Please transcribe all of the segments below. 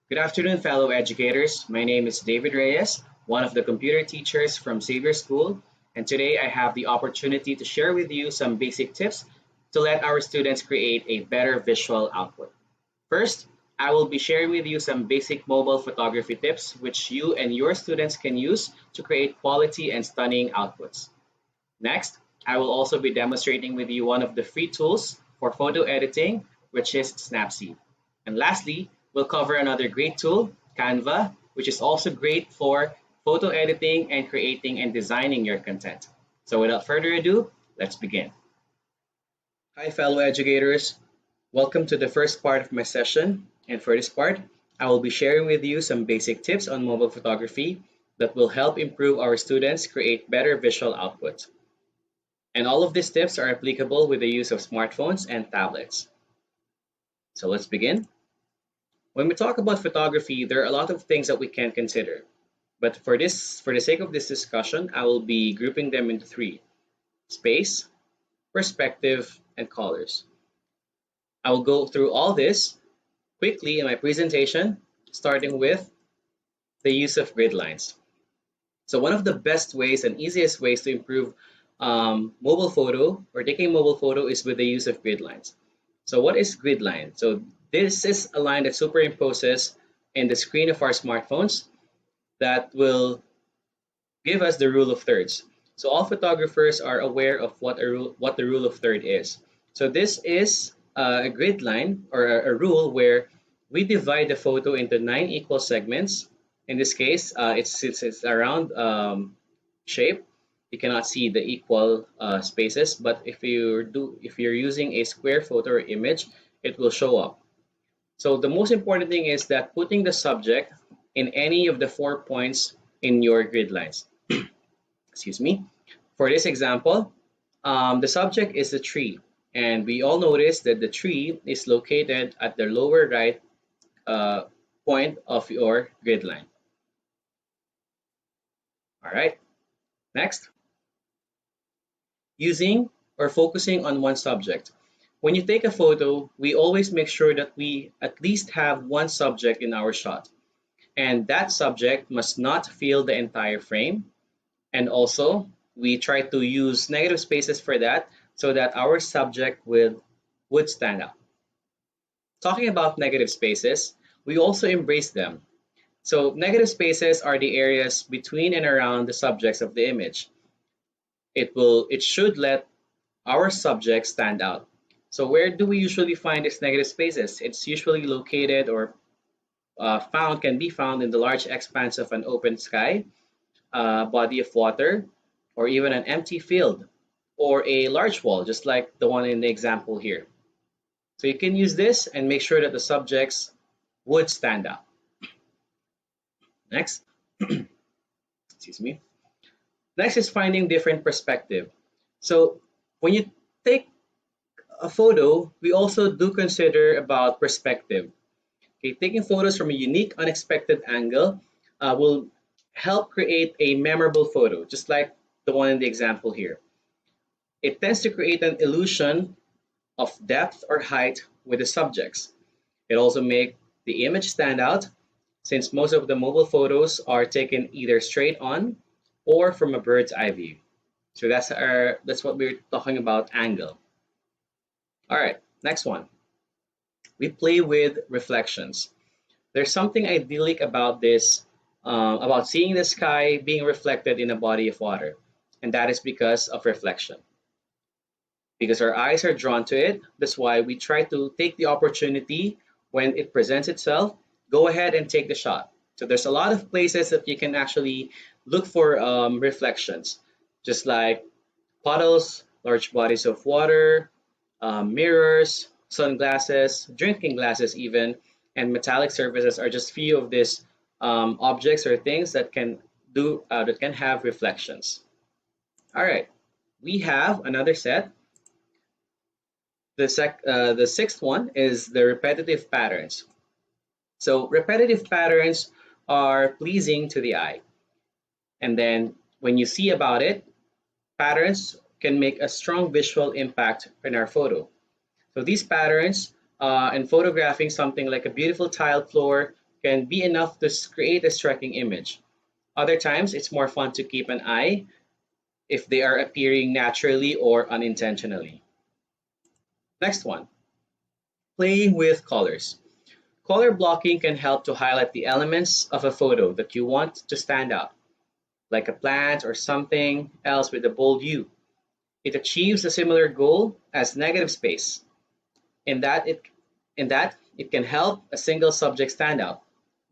Good afternoon, fellow educators. My name is David Reyes, one of the computer teachers from Xavier School, and today I have the opportunity to share with you some basic tips to let our students create a better visual output. First, I will be sharing with you some basic mobile photography tips which you and your students can use to create quality and stunning outputs. Next, I will also be demonstrating with you one of the free tools for photo editing, which is Snapseed. And lastly, we'll cover another great tool, Canva, which is also great for photo editing and creating and designing your content. So without further ado, let's begin. Hi, fellow educators. Welcome to the first part of my session. And for this part, I will be sharing with you some basic tips on mobile photography that will help improve our students create better visual output. And all of these tips are applicable with the use of smartphones and tablets. So let's begin. When we talk about photography, there are a lot of things that we can consider. But for the sake of this discussion, I will be grouping them into three: space, perspective, and colors. I will go through all this quickly in my presentation, starting with the use of grid lines. So one of the best ways and easiest ways to improve mobile photo or taking mobile photo is with the use of grid lines. So what is grid line? So this is a line that superimposes in the screen of our smartphones that will give us the rule of thirds. So all photographers are aware of what the rule of third is. So this is a grid line or a rule where we divide the photo into 9 equal segments. In this case, it's a round shape. You cannot see the equal spaces, but if you're using a square photo or image, it will show up. So the most important thing is that putting the subject in any of the 4 points in your grid lines. Excuse me. For this example, the subject is the tree, and we all notice that the tree is located at the lower right point of your grid line. All right. Next, using or focusing on one subject. When you take a photo, we always make sure that we at least have one subject in our shot. And that subject must not fill the entire frame. And also, we try to use negative spaces for that so that our subject would stand out. Talking about negative spaces, we also embrace them. So negative spaces are the areas between and around the subjects of the image. It should let our subject stand out. So where do we usually find these negative spaces? It's usually located or can be found in the large expanse of an open sky, body of water, or even an empty field, or a large wall, just like the one in the example here. So you can use this and make sure that the subjects would stand out. Next, excuse me. Next is finding different perspective. So when you take a photo, we also do consider about perspective. Okay, taking photos from a unique, unexpected angle will help create a memorable photo, just like the one in the example here. It tends to create an illusion of depth or height with the subjects. It also makes the image stand out, since most of the mobile photos are taken either straight on or from a bird's eye view. So that's what we're talking about, angle. All right, next one. We play with reflections. There's something idyllic about this, about seeing the sky being reflected in a body of water, and that is because of reflection. Because our eyes are drawn to it, that's why we try to take the opportunity when it presents itself, go ahead and take the shot. So there's a lot of places that you can actually look for reflections, just like puddles, large bodies of water, mirrors, sunglasses, drinking glasses even, and metallic surfaces are just few of these objects or things that can have reflections. All right, we have another set. The sixth one is the repetitive patterns. So repetitive patterns are pleasing to the eye. And then when you see about it, patterns can make a strong visual impact in our photo. So these patterns in photographing something like a beautiful tiled floor can be enough to create a striking image. Other times, it's more fun to keep an eye if they are appearing naturally or unintentionally. Next one, playing with colors. Color blocking can help to highlight the elements of a photo that you want to stand out, like a plant or something else with a bold hue. It achieves a similar goal as negative space, in that it can help a single subject stand out.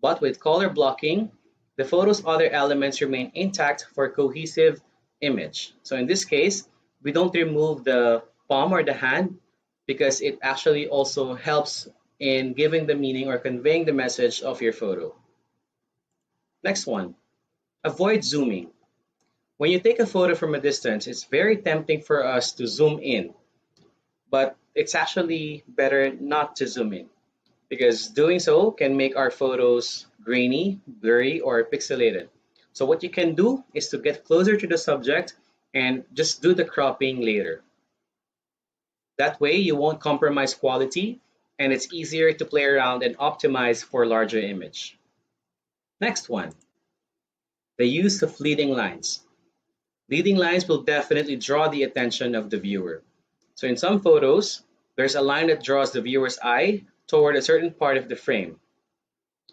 But with color blocking, the photo's other elements remain intact for a cohesive image. So in this case, we don't remove the palm or the hand because it actually also helps in giving the meaning or conveying the message of your photo. Next one, avoid zooming. When you take a photo from a distance, it's very tempting for us to zoom in, but it's actually better not to zoom in because doing so can make our photos grainy, blurry, or pixelated. So what you can do is to get closer to the subject and just do the cropping later. That way you won't compromise quality and it's easier to play around and optimize for larger image. Next one, the use of leading lines. Leading lines will definitely draw the attention of the viewer. So in some photos, there's a line that draws the viewer's eye toward a certain part of the frame.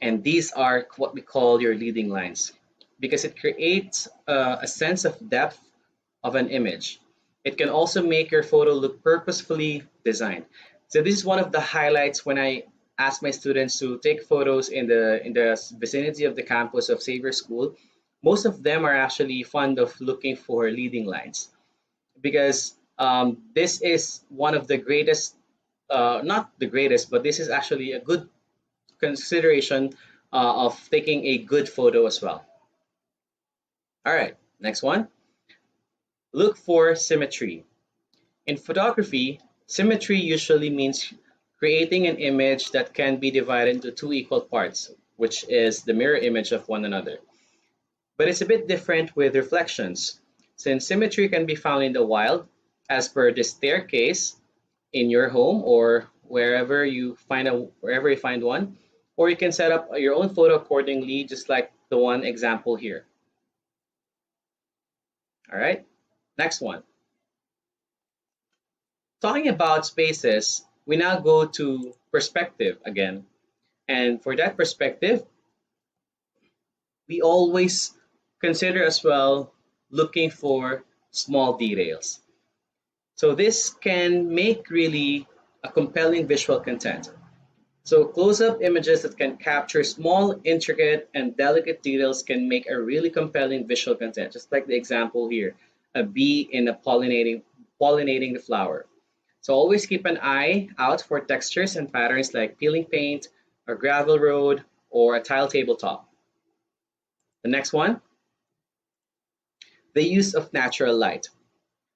And these are what we call your leading lines because it creates a sense of depth of an image. It can also make your photo look purposefully designed. So this is one of the highlights when I ask my students to take photos in the vicinity of the campus of Xavier School. Most of them are actually fond of looking for leading lines because this is one of the greatest, not the greatest, but this is actually a good consideration of taking a good photo as well. All right, next one. Look for symmetry. In photography, symmetry usually means creating an image that can be divided into two equal parts, which is the mirror image of one another. But it's a bit different with reflections, since symmetry can be found in the wild, as per the staircase in your home or wherever you find one, or you can set up your own photo accordingly, just like the one example here. All right, next one. Talking about spaces, we now go to perspective again. And for that perspective, we always consider as well looking for small details. So this can make really a compelling visual content. So close-up images that can capture small, intricate, and delicate details can make a really compelling visual content, just like the example here, a bee in a pollinating the flower. So always keep an eye out for textures and patterns like peeling paint, a gravel road, or a tile tabletop. The next one, the use of natural light.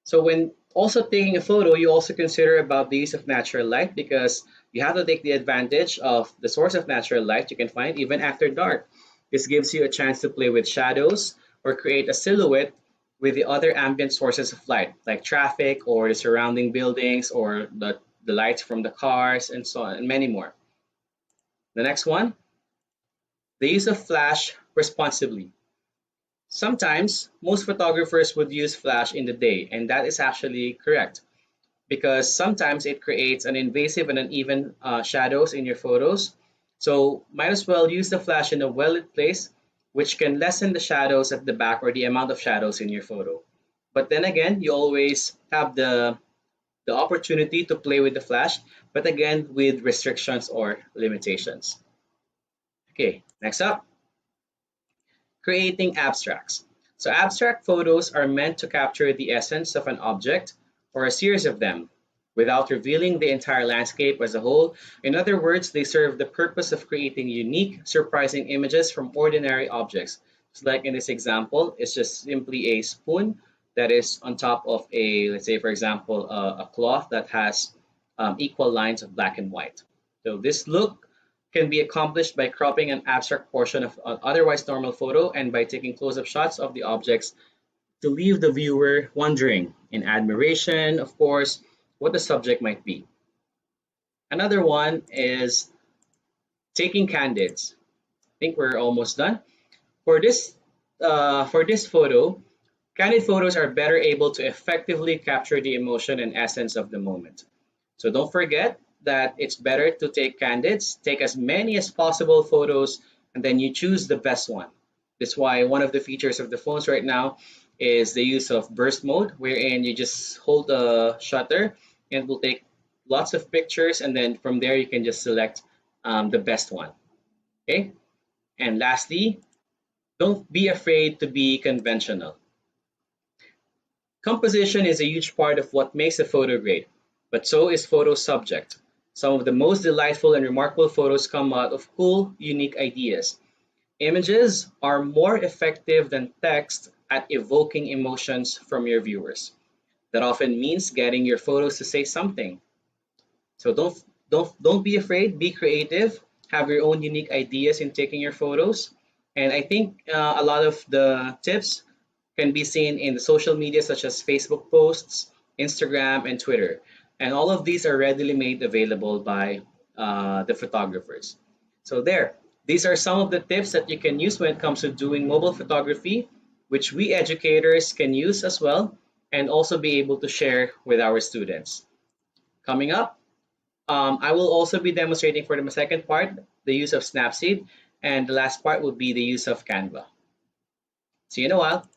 So when also taking a photo, you also consider about the use of natural light because you have to take the advantage of the source of natural light you can find even after dark. This gives you a chance to play with shadows or create a silhouette with the other ambient sources of light, like traffic or the surrounding buildings or the lights from the cars and so on, and many more. The next one, the use of flash responsibly. Sometimes most photographers would use flash in the day, and that is actually correct because sometimes it creates an invasive and uneven shadows in your photos. So might as well use the flash in a well-lit place, which can lessen the shadows at the back or the amount of shadows in your photo. But then again, you always have the opportunity to play with the flash, but again with restrictions or limitations. Okay, next up, creating abstracts. So abstract photos are meant to capture the essence of an object or a series of them without revealing the entire landscape as a whole. In other words, they serve the purpose of creating unique, surprising images from ordinary objects. Just like in this example, it's just simply a spoon that is on top of a, let's say for example, a cloth that has equal lines of black and white. So this look can be accomplished by cropping an abstract portion of an otherwise normal photo and by taking close-up shots of the objects to leave the viewer wondering in admiration, of course, what the subject might be. Another one is taking candids. think we're almost done. For this photo, candid photos are better able to effectively capture the emotion and essence of the moment. So don't forget that it's better to take candids, take as many as possible photos, and then you choose the best one. That's why one of the features of the phones right now is the use of burst mode, wherein you just hold the shutter and it will take lots of pictures, and then from there you can just select the best one. Okay. And lastly, don't be afraid to be conventional. Composition is a huge part of what makes a photo great, but so is photo subject. Some of the most delightful and remarkable photos come out of cool, unique ideas. Images are more effective than text at evoking emotions from your viewers. That often means getting your photos to say something. So don't be afraid, be creative, have your own unique ideas in taking your photos. And I think a lot of the tips can be seen in the social media such as Facebook posts, Instagram, and Twitter. And all of these are readily made available by the photographers. So there, these are some of the tips that you can use when it comes to doing mobile photography, which we educators can use as well and also be able to share with our students. Coming up, I will also be demonstrating for the second part the use of Snapseed, and the last part will be the use of Canva. See you in a while.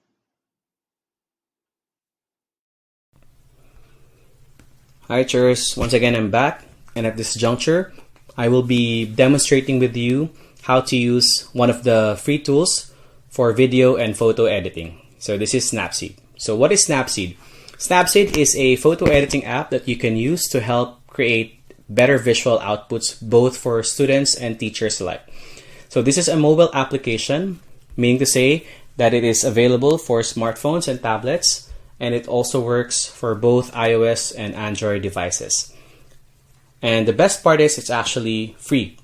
Hi, cheers. Once again, I'm back, and at this juncture, I will be demonstrating with you how to use one of the free tools for video and photo editing. So this is Snapseed. So what is Snapseed? Snapseed is a photo editing app that you can use to help create better visual outputs both for students and teachers alike. So this is a mobile application, meaning to say that it is available for smartphones and tablets, and it also works for both iOS and Android devices. And the best part is it's actually free.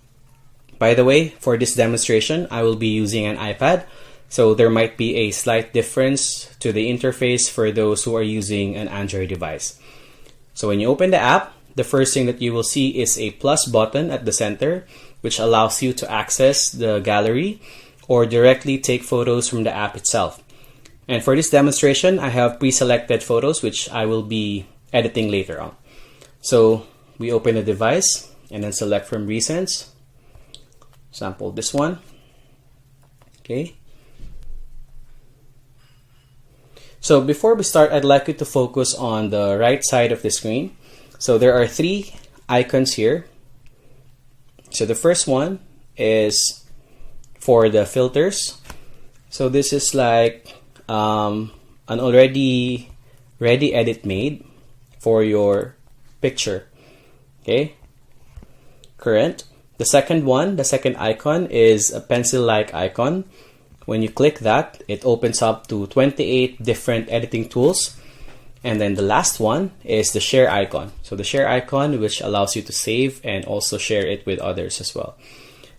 By the way, for this demonstration, I will be using an iPad, so there might be a slight difference to the interface for those who are using an Android device. So when you open the app, the first thing that you will see is a plus button at the center, which allows you to access the gallery or directly take photos from the app itself. And for this demonstration, I have pre-selected photos, which I will be editing later on. So we open the device and then select from recents. Sample this one. Okay. So before we start, I'd like you to focus on the right side of the screen. So there are three icons here. So the first one is for the filters. So this is like an already ready edit made for your picture. Okay. Current. The second one, the second icon is a pencil-like icon. When you click that, it opens up to 28 different editing tools. And then the last one is the share icon. So the share icon, which allows you to save and also share it with others as well.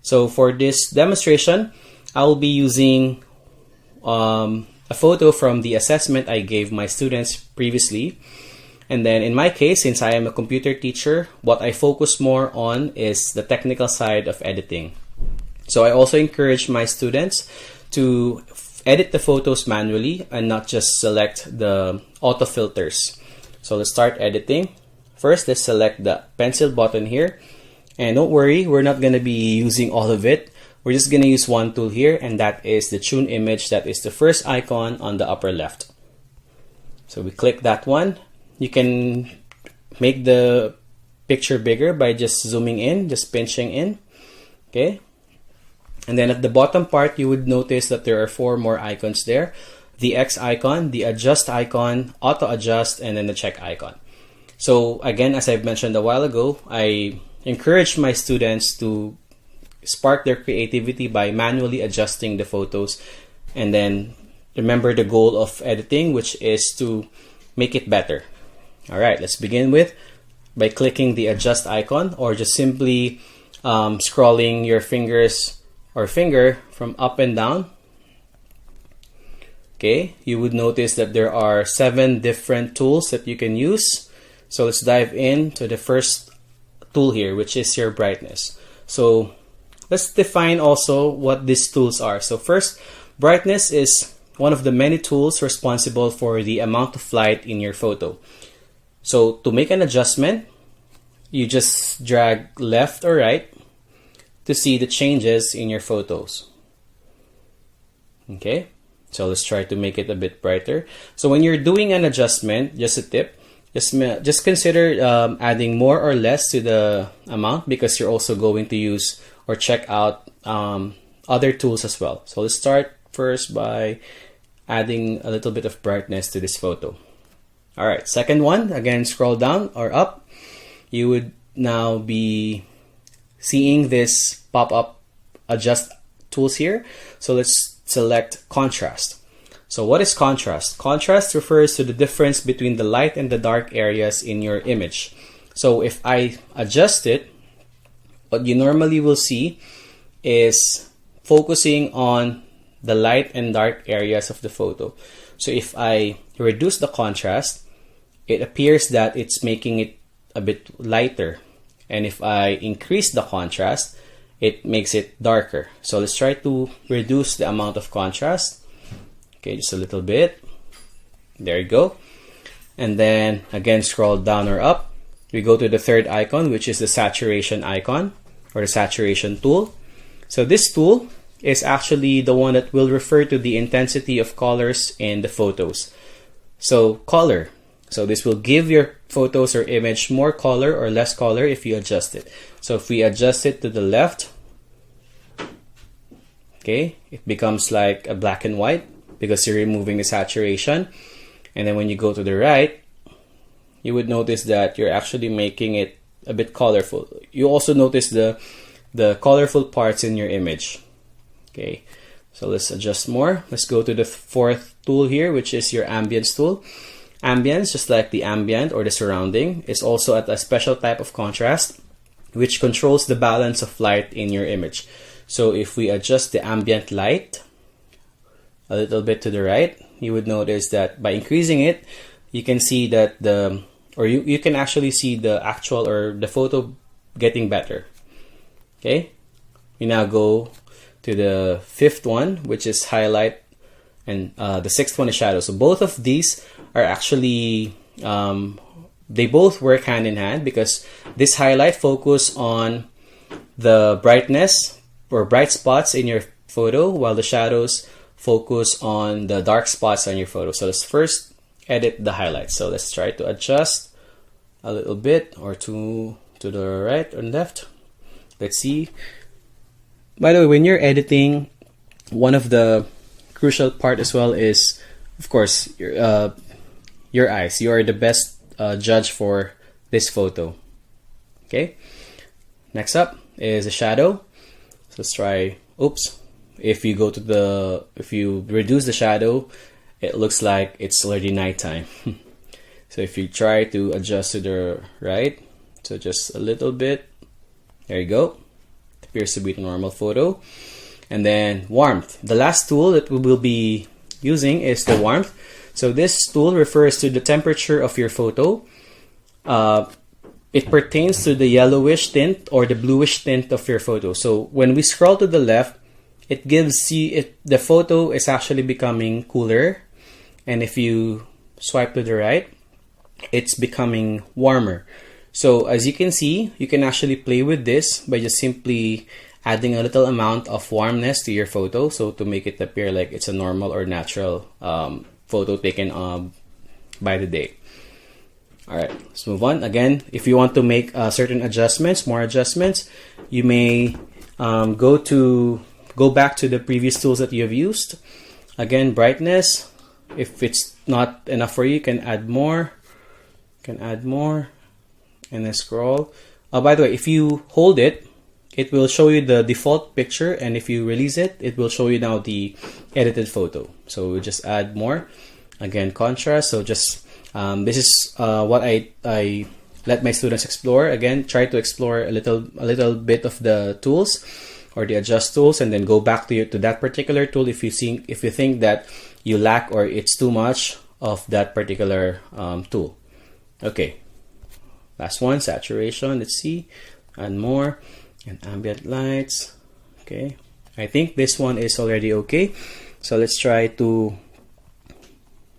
So for this demonstration, I will be using a photo from the assessment I gave my students previously. And then in my case, since I am a computer teacher, what I focus more on is the technical side of editing. So I also encourage my students to edit the photos manually and not just select the auto filters. So let's start editing. First, let's select the pencil button here. And don't worry, we're not going to be using all of it. We're just going to use one tool here, and that is the tune image. That is the first icon on the upper left. So we click that one. You can make the picture bigger by just zooming in, just pinching in. Okay. And then at the bottom part, you would notice that there are four more icons there. The X icon, the adjust icon, auto adjust, and then the check icon. So again, as I've mentioned a while ago, I encourage my students to spark their creativity by manually adjusting the photos. And then remember the goal of editing, which is to make it better. All right, let's begin by clicking the adjust icon, or just simply scrolling your finger from up and down. Okay, you would notice that there are 7 different tools that you can use. So let's dive into the first tool here, which is your brightness. So let's define also what these tools are. So first, brightness is one of the many tools responsible for the amount of light in your photo. So to make an adjustment, you just drag left or right to see the changes in your photos. Okay, so let's try to make it a bit brighter. So when you're doing an adjustment, just a tip, just consider adding more or less to the amount, because you're also going to use or check out other tools as well. So let's start first by adding a little bit of brightness to this photo. All right, second one, again, scroll down or up. You would now be seeing this pop-up adjust tools here. So let's select contrast. So what is contrast? Contrast refers to the difference between the light and the dark areas in your image. So if I adjust it, what you normally will see is focusing on the light and dark areas of the photo. So if I reduce the contrast, it appears that it's making it a bit lighter. And if I increase the contrast, it makes it darker. So let's try to reduce the amount of contrast. Okay, just a little bit. There you go. And then again, scroll down or up. We go to the third icon, which is the saturation icon or the saturation tool. So this tool is actually the one that will refer to the intensity of colors in the photos. So color. So this will give your photos or image more color or less color if you adjust it. So if we adjust it to the left, okay, it becomes like a black and white because you're removing the saturation. And then when you go to the right, you would notice that you're actually making it a bit colorful. You also notice the colorful parts in your image. Okay, so let's adjust more. Let's go to the fourth tool here, which is your ambience tool. Ambience, just like the ambient or the surrounding, is also at a special type of contrast which controls the balance of light in your image. So if we adjust the ambient light a little bit to the right, you would notice that by increasing it, you can see that you can actually see the actual or the photo getting better. Okay, we now go to the fifth one, which is highlight, and the sixth one is shadow. So both of these are actually they both work hand in hand, because this highlight focus on the brightness or bright spots in your photo, while the shadows focus on the dark spots on your photo. So let's first edit the highlights. So let's try to adjust a little bit, or to the right or left. Let's see. By the way, when you're editing, one of the crucial part as well is, of course, your eyes. You are the best judge for this photo. Okay. Next up is a shadow. So let's try. Oops. If you reduce the shadow, it looks like it's already nighttime. So if you try to adjust to the right, so just a little bit, there you go. It appears to be the normal photo. And then warmth. The last tool that we will be using is the warmth. So this tool refers to the temperature of your photo. It pertains to the yellowish tint or the bluish tint of your photo. So when we scroll to the left, it gives you the photo is actually becoming cooler, and if you swipe to the right, it's becoming warmer. So as you can see, you can actually play with this by just simply adding a little amount of warmness to your photo, so to make it appear like it's a normal or natural photo taken by the day. All right, let's move on. Again, if you want to make certain adjustments, more adjustments, you may go back to the previous tools that you have used. Again, brightness. If it's not enough for you, you can add more. And then scroll. By the way, if you hold it, it will show you the default picture, and if you release it, it will show you now the edited photo. So we just add more. Again, contrast. So just this is what I let my students explore. Again, try to explore a little bit of the tools or the adjust tools, and then go back to that particular tool if you think that you lack or it's too much of that particular tool. Okay, last one, saturation. Let's see, and more, and ambient lights. Okay, I think this one is already okay. So let's try to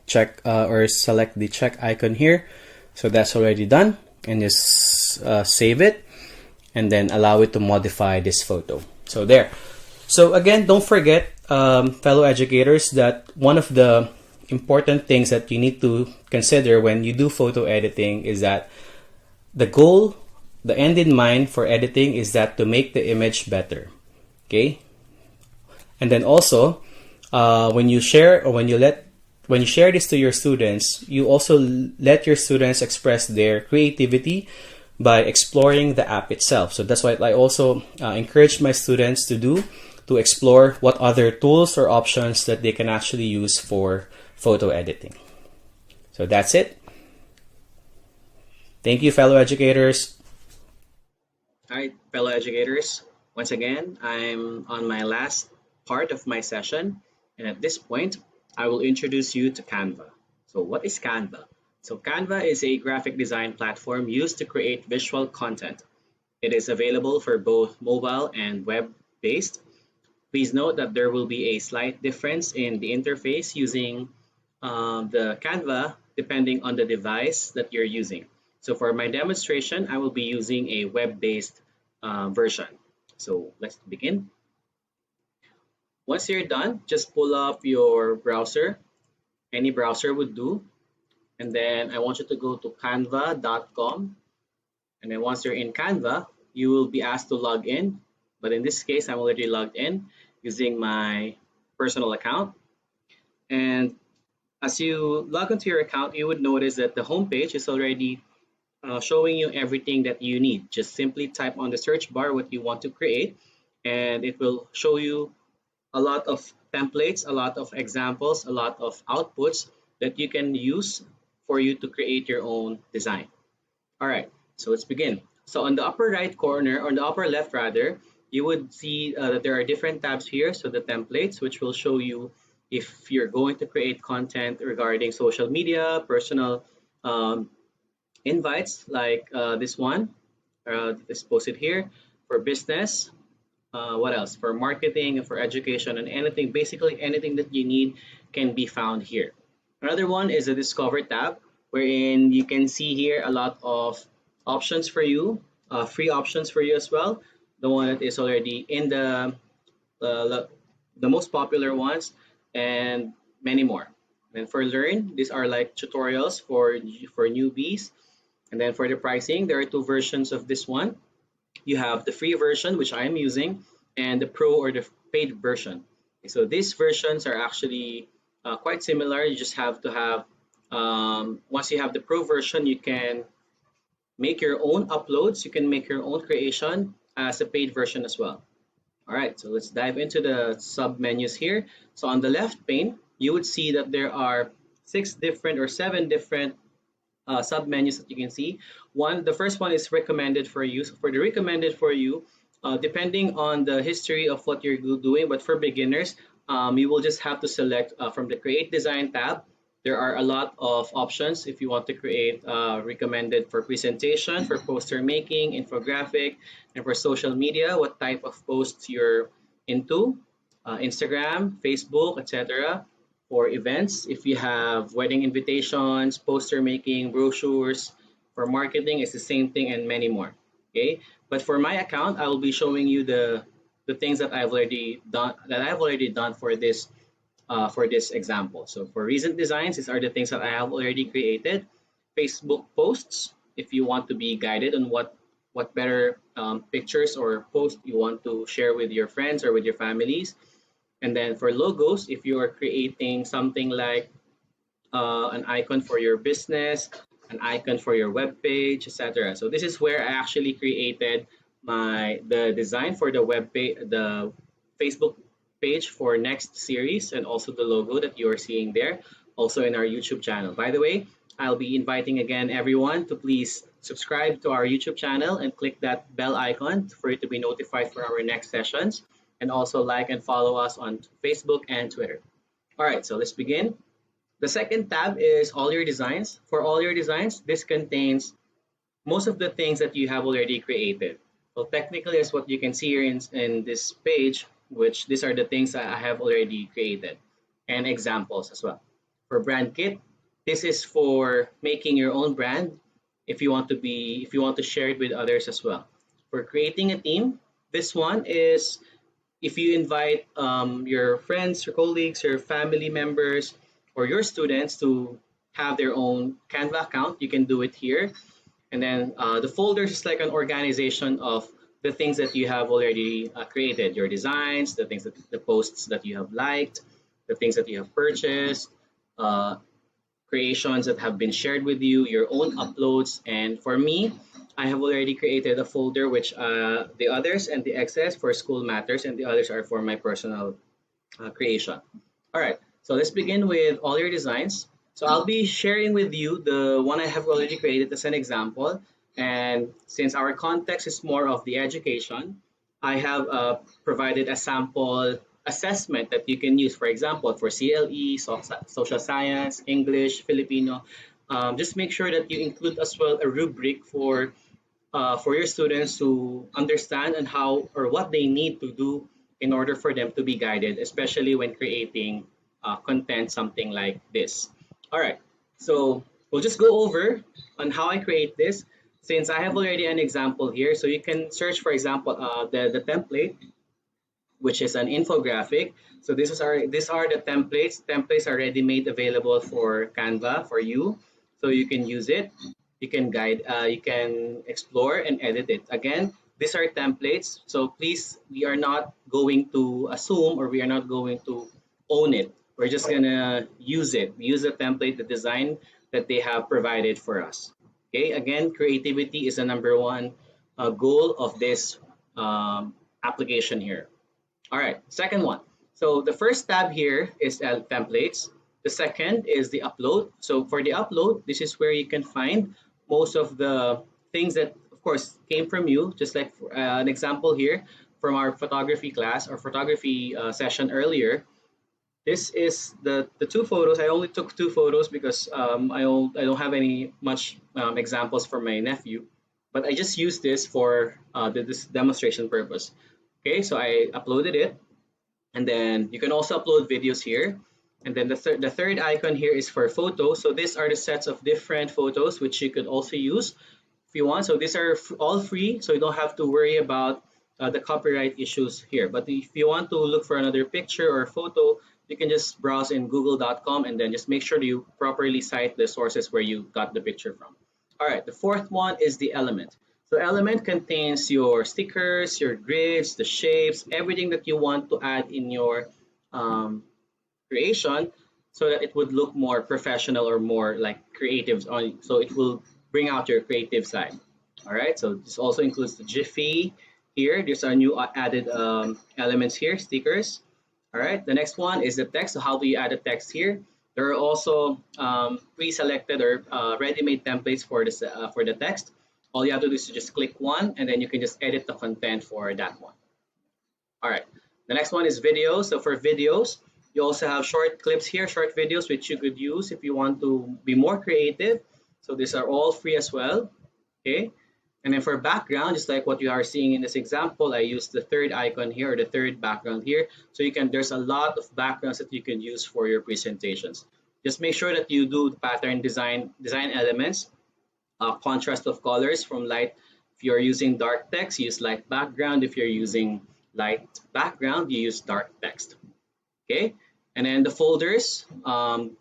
check or select the check icon here. So that's already done, and just save it and then allow it to modify this photo. So there. So again, don't forget, fellow educators, that one of the important things that you need to consider when you do photo editing is that the goal, the end in mind for editing is that to make the image better. Okay? And then also, when you share or when you share this to your students, you also let your students express their creativity by exploring the app itself. So that's what I also encourage my students to do, to explore what other tools or options that they can actually use for photo editing. So that's it. Thank you, fellow educators. All right, fellow educators, once again, I'm on my last part of my session, and at this point, I will introduce you to Canva. So what is Canva? So Canva is a graphic design platform used to create visual content. It is available for both mobile and web-based. Please note that there will be a slight difference in the interface using the Canva depending on the device that you're using. So for my demonstration, I will be using a web-based version. So let's begin. Once you're done, just pull up your browser. Any browser would do. And then I want you to go to canva.com. And then once you're in Canva, you will be asked to log in. But in this case, I'm already logged in using my personal account. And as you log into your account, you would notice that the homepage is already showing you everything that you need. Just simply type on the search bar what you want to create, and it will show you a lot of templates, a lot of examples, a lot of outputs that you can use for you to create your own design. All right, so let's begin. So on the upper right corner, or on the upper left rather, you would see that there are different tabs here. So the templates, which will show you if you're going to create content regarding social media, personal invites like this one, is posted here, for business, what else, for marketing, for education, and anything, basically anything that you need can be found here. Another one is the Discover tab, wherein you can see here a lot of options for you, free options for you as well. The one that is already in the most popular ones, and many more. And for Learn, these are like tutorials for newbies. And then for the pricing, there are two versions of this one. You have the free version, which I am using, and the pro or the paid version. So these versions are actually quite similar. You just have to have, once you have the pro version, you can make your own uploads. You can make your own creation as a paid version as well. All right, so let's dive into the sub menus here. So on the left pane, you would see that there are 6 different or 7 different sub menus that you can see. The first one is recommended for you. So for the recommended for you, depending on the history of what you're doing, but for beginners, you will just have to select from the Create Design tab. There are a lot of options if you want to create recommended for presentation, for poster making, infographic, and for social media, what type of posts you're into, Instagram, Facebook, etc. For events, if you have wedding invitations, poster making, brochures. For marketing, it's the same thing and many more. Okay, but for my account, I will be showing you the things that I've already done for this example. So for recent designs, these are the things that I have already created. Facebook posts, if you want to be guided on what better pictures or posts you want to share with your friends or with your families. And then for logos, if you are creating something like an icon for your business, an icon for your web page, etc. So this is where I actually created the design for the web page, the Facebook page for next series, and also the logo that you are seeing there, also in our YouTube channel. By the way, I'll be inviting again everyone to please subscribe to our YouTube channel and click that bell icon for you to be notified for our next sessions, and also like and follow us on Facebook and Twitter. All right, so let's begin. The second tab is all your designs. For all your designs, this contains most of the things that you have already created. So technically, as what you can see here in this page, which these are the things that I have already created and examples as well. For brand kit, this is for making your own brand if you want to share it with others as well. For creating a team, this one is if you invite your friends, your colleagues, your family members, or your students to have their own Canva account, you can do it here. And then the folders is like an organization of the things that you have already created, your designs, the posts that you have liked, the things that you have purchased, uh, creations that have been shared with you, your own uploads. And for me, I have already created a folder which the others and the excess for school matters, and the others are for my personal creation. All right, so let's begin with all your designs. So I'll be sharing with you the one I have already created as an example. And since our context is more of the education, I have provided a sample assessment that you can use, for example, for CLE, social science, English, Filipino. Just make sure that you include as well a rubric for your students to understand and how or what they need to do in order for them to be guided, especially when creating content, something like this. All right, so we'll just go over on how I create this since I have already an example here. So you can search, for example, the template, which is an infographic. So these are the templates. Templates are already made available for Canva for you, so you can use it. You can explore and edit it. Again, these are templates, so please, we are not going to assume or we are not going to own it. We're just gonna use it. Use the template, the design that they have provided for us. Okay. Again, creativity is the number one goal of this application here. All right, second one. So the first tab here is templates. The second is the upload. So for the upload, this is where you can find most of the things that, of course, came from you. Just like an example here from our photography class or photography session earlier. This is the two photos. I only took two photos because I don't have any much examples for my nephew, but I just used this for this demonstration purpose. Okay, so I uploaded it, and then you can also upload videos here. And then the third icon here is for photos. So these are the sets of different photos which you could also use if you want. So these are all free, so you don't have to worry about the copyright issues here. But if you want to look for another picture or photo, you can just browse in google.com and then just make sure you properly cite the sources where you got the picture from. All right, the fourth one is the element. So element contains your stickers, your grids, the shapes, everything that you want to add in your creation so that it would look more professional or more like creative. So it will bring out your creative side. All right, so this also includes the Jiffy here. There's our new added elements here, stickers. All right, the next one is the text. So how do you add a text here? There are also pre-selected or ready-made templates for the text. All you have to do is to just click one, and then you can just edit the content for that one. All right, the next one is videos. So for videos, you also have short clips here, short videos, which you could use if you want to be more creative. So these are all free as well. Okay, and then for background, just like what you are seeing in this example, I used the third icon here or the third background here. So there's a lot of backgrounds that you can use for your presentations. Just make sure that you do the pattern design elements, contrast of colors from light. If you're using dark text, use light background. If you're using light background, you use dark text. Okay, and then the folders,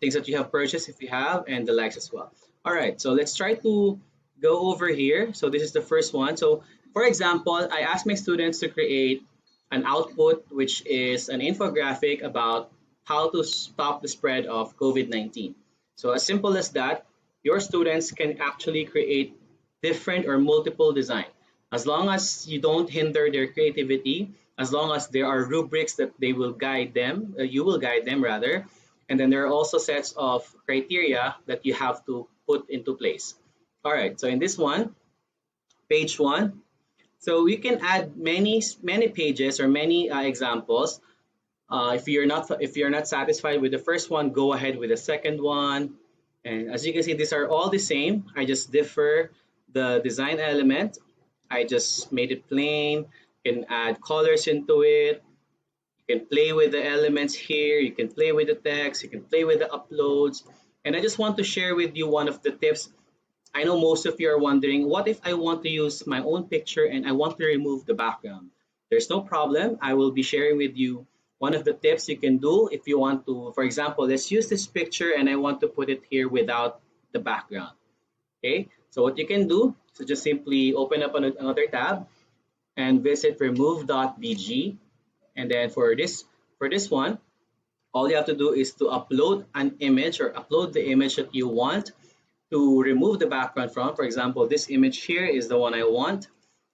things that you have purchased if you have, and the likes as well. All right, so let's try to go over here. So this is the first one. So for example, I asked my students to create an output, which is an infographic about how to stop the spread of COVID-19. So as simple as that, your students can actually create different or multiple design. As long as you don't hinder their creativity, as long as there are rubrics that they will guide them, you will guide them rather, and then there are also sets of criteria that you have to put into place. All right, so in this one, page one, so you can add many pages or many examples. If you're not satisfied with the first one, go ahead with the second one. And as you can see, these are all the same. I just differ the design element. I just made it plain. You can add colors into it. You can play with the elements here. You can play with the text. You can play with the uploads. And I just want to share with you one of the tips. I know most of you are wondering, what if I want to use my own picture and I want to remove the background? There's no problem. I will be sharing with you one of the tips you can do if you want to. For example, let's use this picture and I want to put it here without the background. Okay, so what you can do is just simply open up another tab and visit remove.bg. And then for this one, all you have to do is to upload an image or upload the image that you want to remove the background from. For example, this image here is the one I want,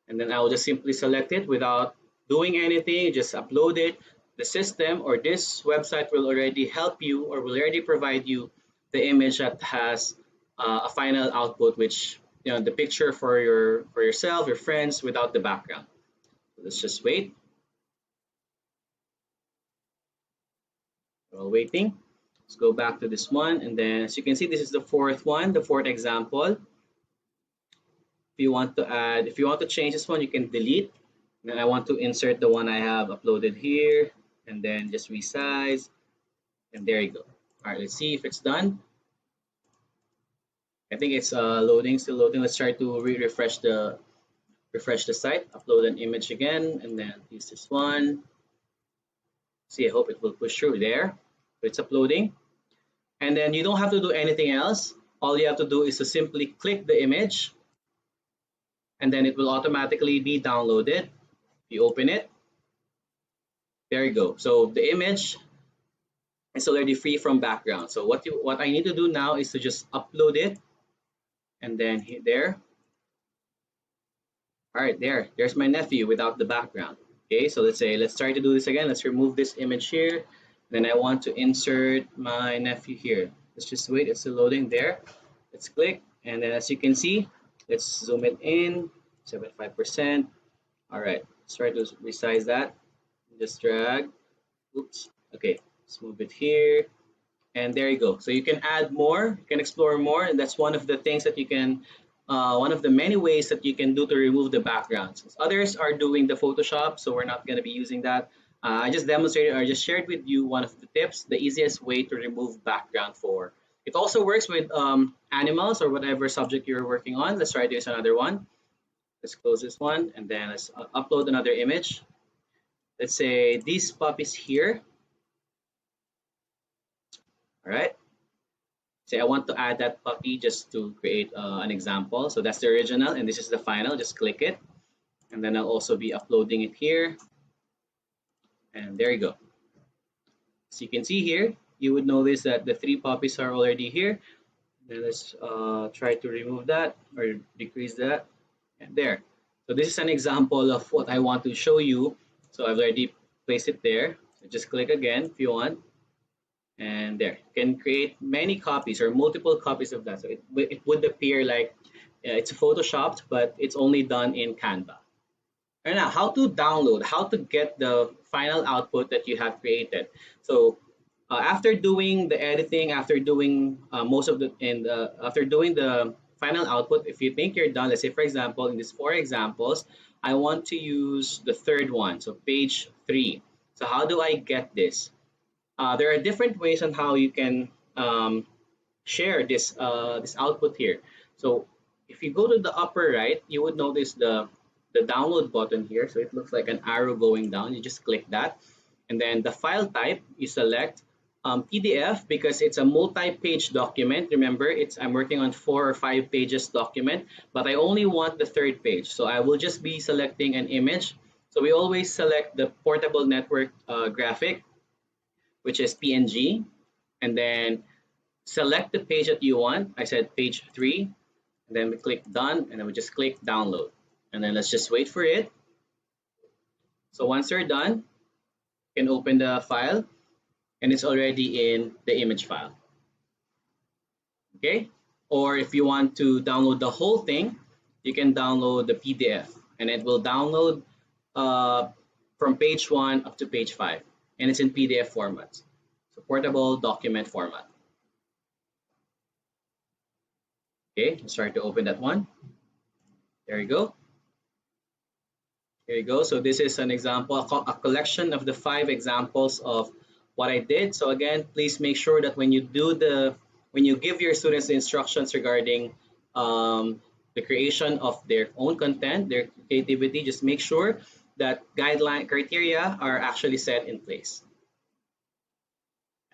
and then I will just simply select it without doing anything, just upload it. The system or this website will already help you or will already provide you the image that has a final output, which the picture for yourself, your friends, without the background. Let's just wait. While waiting, let's go back to this one, and then as you can see, this is the fourth one, the fourth example. If you want to change this one, you can delete. And then I want to insert the one I have uploaded here, and then just resize, and there you go. All right, let's see if it's done. I think it's loading, still loading. Let's try to refresh the site. Upload an image again, and then use this one. See, I hope it will push through there. So it's uploading, and then you don't have to do anything else. All you have to do is to simply click the image, and then it will automatically be downloaded. If you open it, there you go. So the image is already free from background. So what I need to do now is to just upload it, and then hit there. All right, there's my nephew without the background. Okay, so let's try to do this again. Let's remove this image here. Then I want to insert my nephew here. Let's just wait, it's still loading there. Let's click, and then as you can see, let's zoom it in, 75%. All right, let's try to resize that. Just drag, oops, okay, let's move it here. And there you go. So you can add more, you can explore more, and that's one of the things that you can, one of the many ways that you can do to remove the backgrounds. Others are doing the Photoshop, so we're not going to be using that. I just demonstrated, I just shared with you one of the tips, the easiest way to remove background for. It also works with animals or whatever subject you're working on. Let's try this another one. Let's close this one, and then let's upload another image. Let's say these puppies here. All right. Say I want to add that puppy just to create an example. So that's the original, and this is the final. Just click it, and then I'll also be uploading it here. And there you go. So you can see here, you would notice that the 3 puppies are already here. Then let's try to remove that or decrease that. And there. So this is an example of what I want to show you. So I've already placed it there. So just click again if you want. And there, you can create many copies or multiple copies of that. So it would appear like it's photoshopped, but it's only done in Canva. And now, how to download, how to get the final output that you have created. So after doing the editing, after doing after doing the final output, if you think you're done, let's say for example, in these 4 examples, I want to use the third one, so page 3. So how do I get this? There are different ways on how you can share this output here. So if you go to the upper right, you would notice the download button here. So it looks like an arrow going down. You just click that, and then the file type you select PDF because it's a multi-page document. Remember, I'm working on 4 or 5 pages document, but I only want the 3rd page. So I will just be selecting an image. So we always select the portable network graphic, which is PNG, and then select the page that you want. I said page 3, and then we click done, and then we just click download. And then let's just wait for it. So once you're done, you can open the file, and it's already in the image file. Okay? Or if you want to download the whole thing, you can download the PDF, and it will download from page 1 up to page 5. And it's in PDF format, so portable document format. Okay, let's try to open that one. There you go. Here you go. So this is an example, a collection of the 5 examples of what I did. So again, please make sure that when you give your students the instructions regarding the creation of their own content, their creativity, just make sure that guideline criteria are actually set in place.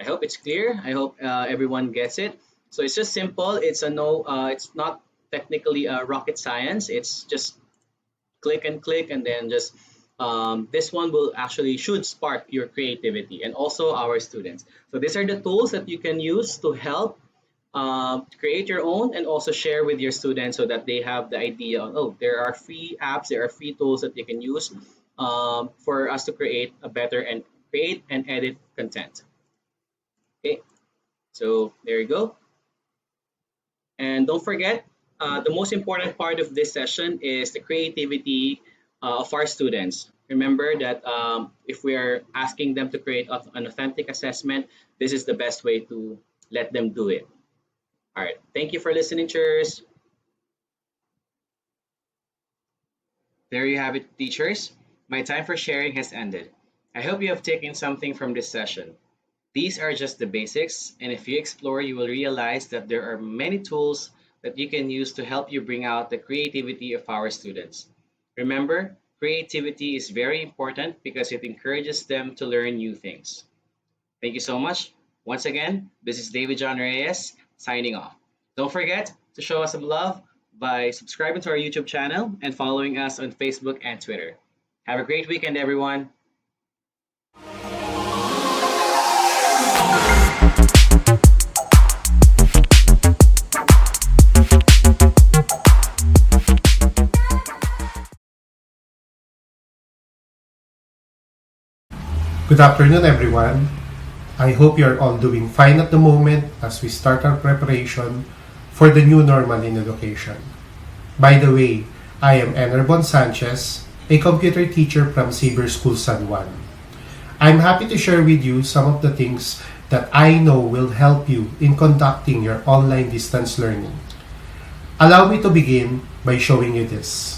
I hope it's clear. I hope everyone gets it. So it's just simple. It's a no. It's not technically a rocket science. It's just click and click, and then just this one will actually should spark your creativity and also our students. So these are the tools that you can use to help create your own and also share with your students so that they have the idea on, oh, there are free apps, there are free tools that you can use for us to create a better and create and edit content. Okay, so there you go. And don't forget, the most important part of this session is the creativity of our students. Remember that if we are asking them to create an authentic assessment, this is the best way to let them do it. All right, thank you for listening, cheers. There you have it, teachers. My time for sharing has ended. I hope you have taken something from this session. These are just the basics, and if you explore, you will realize that there are many tools that you can use to help you bring out the creativity of our students. Remember, creativity is very important because it encourages them to learn new things. Thank you so much. Once again, this is David John Reyes signing off. Don't forget to show us some love by subscribing to our YouTube channel and following us on Facebook and Twitter. Have a great weekend, everyone. Good afternoon, everyone. I hope you're all doing fine at the moment as we start our preparation for the new normal in education. By the way, I am Enervon Sanchez, a computer teacher from Saber School San Juan. I'm happy to share with you some of the things that I know will help you in conducting your online distance learning. Allow me to begin by showing you this.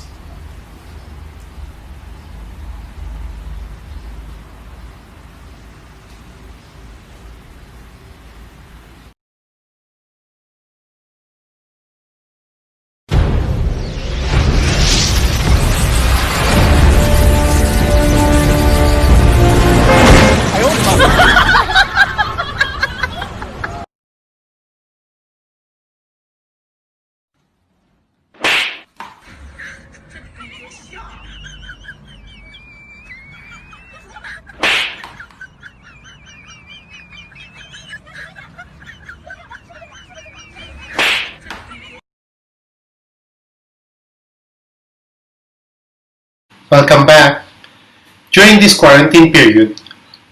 Welcome back. During this quarantine period,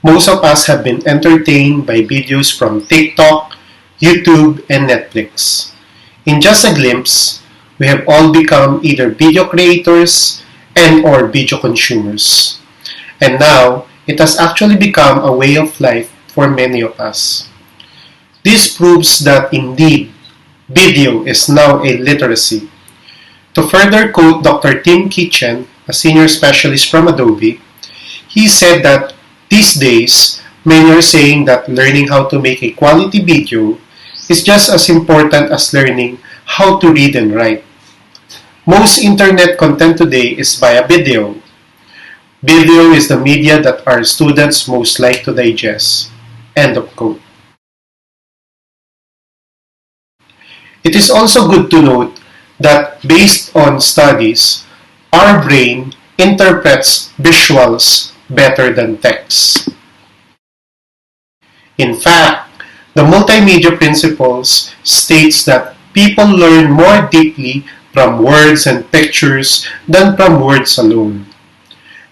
most of us have been entertained by videos from TikTok, YouTube, and Netflix. In just a glimpse, we have all become either video creators and or video consumers. And now, it has actually become a way of life for many of us. This proves that indeed, video is now a literacy. To further quote Dr. Tim Kitchen, a senior specialist from Adobe, he said that these days, many are saying that learning how to make a quality video is just as important as learning how to read and write. Most internet content today is via video. Video is the media that our students most like to digest. End of quote. It is also good to note that based on studies, our brain interprets visuals better than text. In fact, the multimedia principles states that people learn more deeply from words and pictures than from words alone.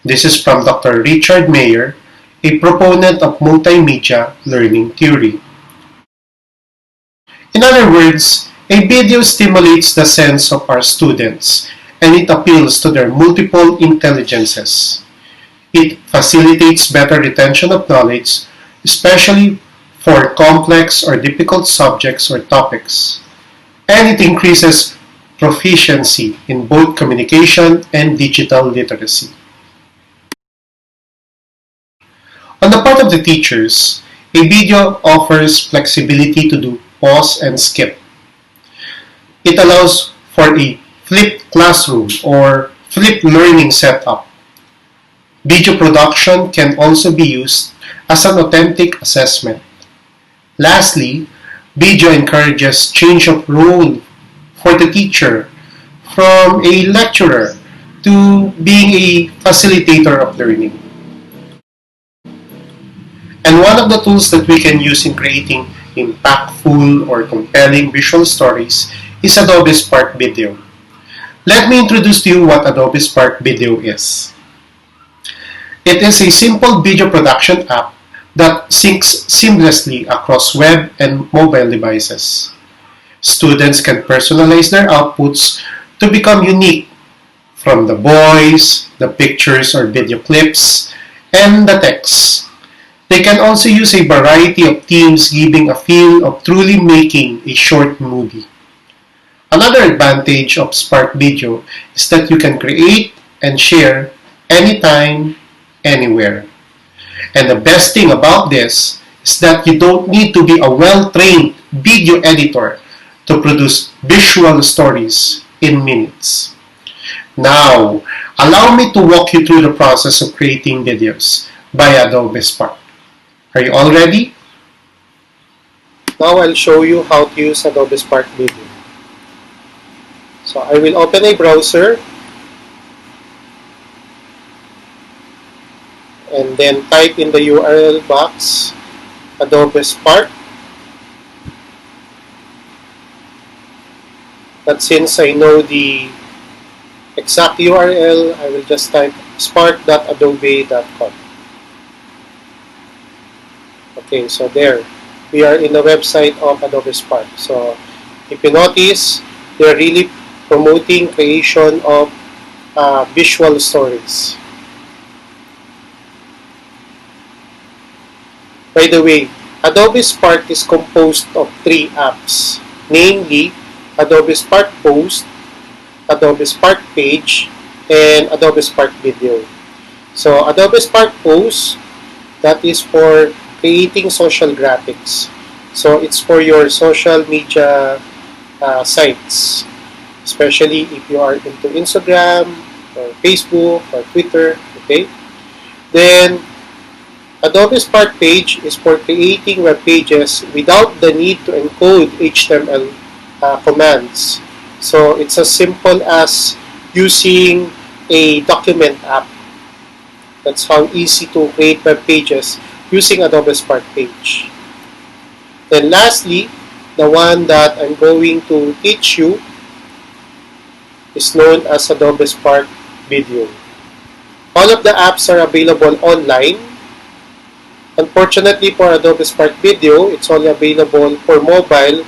This is from Dr. Richard Mayer, a proponent of multimedia learning theory. In other words, a video stimulates the sense of our students and it appeals to their multiple intelligences. It facilitates better retention of knowledge, especially for complex or difficult subjects or topics. And it increases proficiency in both communication and digital literacy. part of the teachers, a video offers flexibility to do pause and skip. It allows for a flipped classroom or flipped learning setup. Video production can also be used as an authentic assessment. Lastly, video encourages change of role for the teacher from a lecturer to being a facilitator of learning. And one of the tools that we can use in creating impactful or compelling visual stories is Adobe Spark Video. Let me introduce to you what Adobe Spark Video is. It is a simple video production app that syncs seamlessly across web and mobile devices. Students can personalize their outputs to become unique, from the voice, the pictures or video clips, and the text. They can also use a variety of themes, giving a feel of truly making a short movie. Another advantage of Spark Video is that you can create and share anytime, anywhere. And the best thing about this is that you don't need to be a well-trained video editor to produce visual stories in minutes. Now, allow me to walk you through the process of creating videos by Adobe Spark. Are you all ready? Now I'll show you how to use Adobe Spark Video. So I will open a browser and then type in the URL box Adobe Spark. But since I know the exact URL, I will just type spark.adobe.com. Okay, so there, we are in the website of Adobe Spark. So if you notice, they're really promoting creation of visual stories. By the way, Adobe Spark is composed of 3 apps, namely Adobe Spark Post, Adobe Spark Page, and Adobe Spark Video. So Adobe Spark Post, that is for creating social graphics. So it's for your social media sites, especially if you are into Instagram or Facebook or Twitter. Okay. Then Adobe Spark Page is for creating web pages without the need to encode HTML commands. So it's as simple as using a document app. That's how easy to create web pages using Adobe Spark Page. Then lastly, the one that I'm going to teach you is known as Adobe Spark Video. All of the apps are available online. Unfortunately for Adobe Spark Video, it's only available for mobile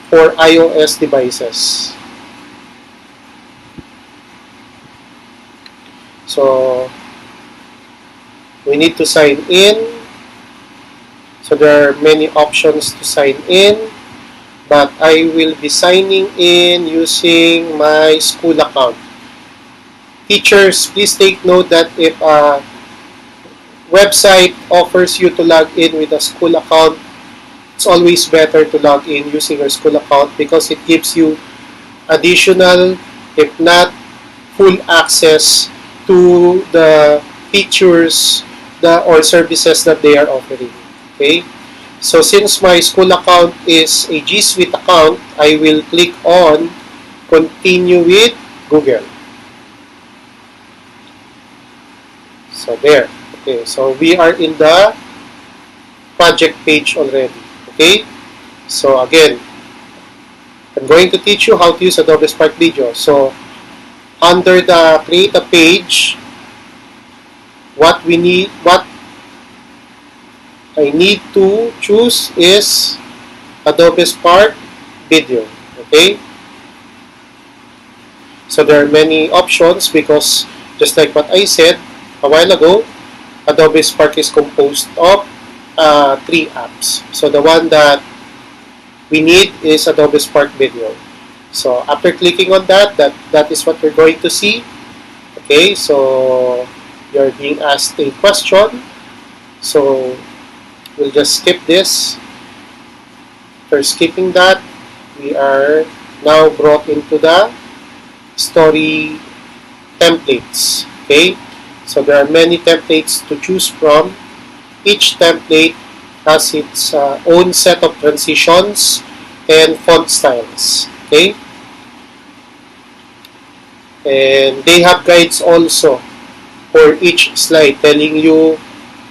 for iOS devices. So we need to sign in. So there are many options to sign in, but I will be signing in using my school account. Teachers, please take note that if a website offers you to log in with a school account, it's always better to log in using your school account because it gives you additional, if not full access to the features or services that they are offering. Okay, so since my school account is a G Suite account, I will click on continue with Google. So there. Okay, so we are in the project page already. Okay, so again, I'm going to teach you how to use Adobe Spark Video. So under the create a page, what I need to choose is Adobe Spark Video. Okay, so there are many options because just like what I said a while ago, Adobe Spark is composed of 3 apps. So the one that we need is Adobe Spark Video. So after clicking on that is what we're going to see. Okay, so you're being asked a question So we'll just skip this. After skipping that, we are now brought into the story templates. Okay, so there are many templates to choose from. Each template has its own set of transitions and font styles. Okay, and they have guides also for each slide, telling you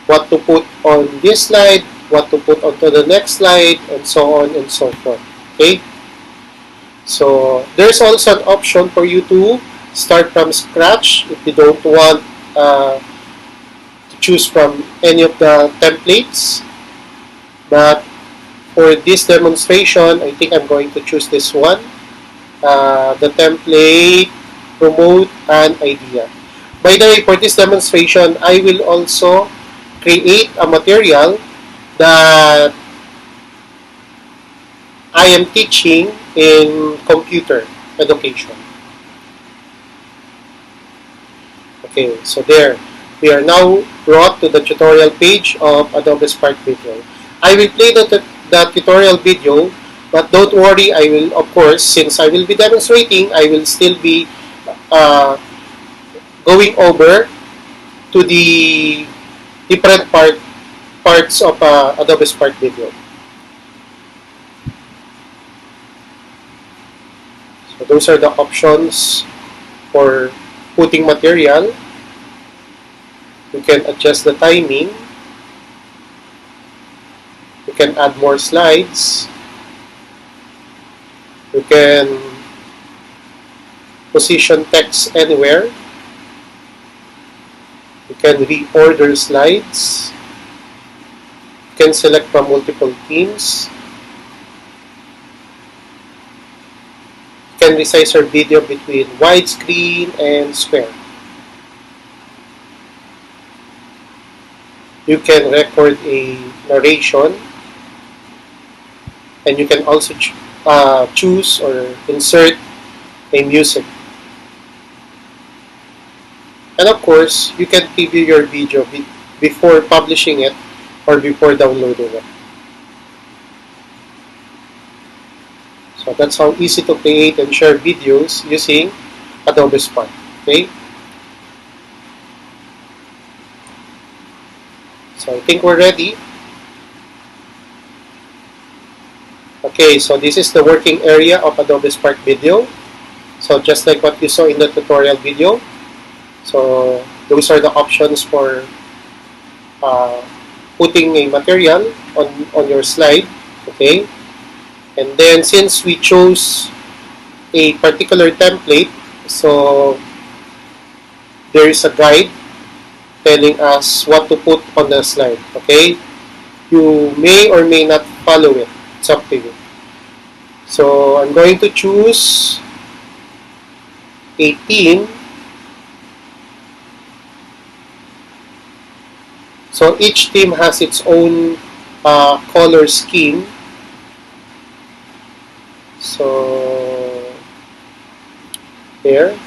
what to put on this slide, what to put onto the next slide, and so on and so forth. Okay, so there's also an option for you to start from scratch if you don't want to choose from any of the templates. But for this demonstration, I think I'm going to choose this one, the template promote an idea. By the way, for this demonstration, I will also create a material that I am teaching in computer education. Okay, so there, we are now brought to the tutorial page of Adobe Spark Video. I will play the tutorial video, but don't worry, I will, of course, since I will be demonstrating, I will still be going over to the different parts of Adobe Spark Video. So those are the options for putting material. You can adjust the timing. You can add more slides. You can position text anywhere. You can reorder slides. You can select from multiple themes. You can resize your video between widescreen and square. You can record a narration, and you can also choose or insert a music. And of course, you can preview your video before publishing it or before downloading it. So that's how easy to create and share videos using Adobe Spark. Okay. So I think we're ready. Okay, so this is the working area of Adobe Spark Video. So just like what you saw in the tutorial video. So those are the options for putting a material on your slide. Okay. And then since we chose a particular template, so there is a guide telling us what to put on the slide. Okay, you may or may not follow it. It's up to you. So I'm going to choose a theme. So each theme has its own color scheme. So there.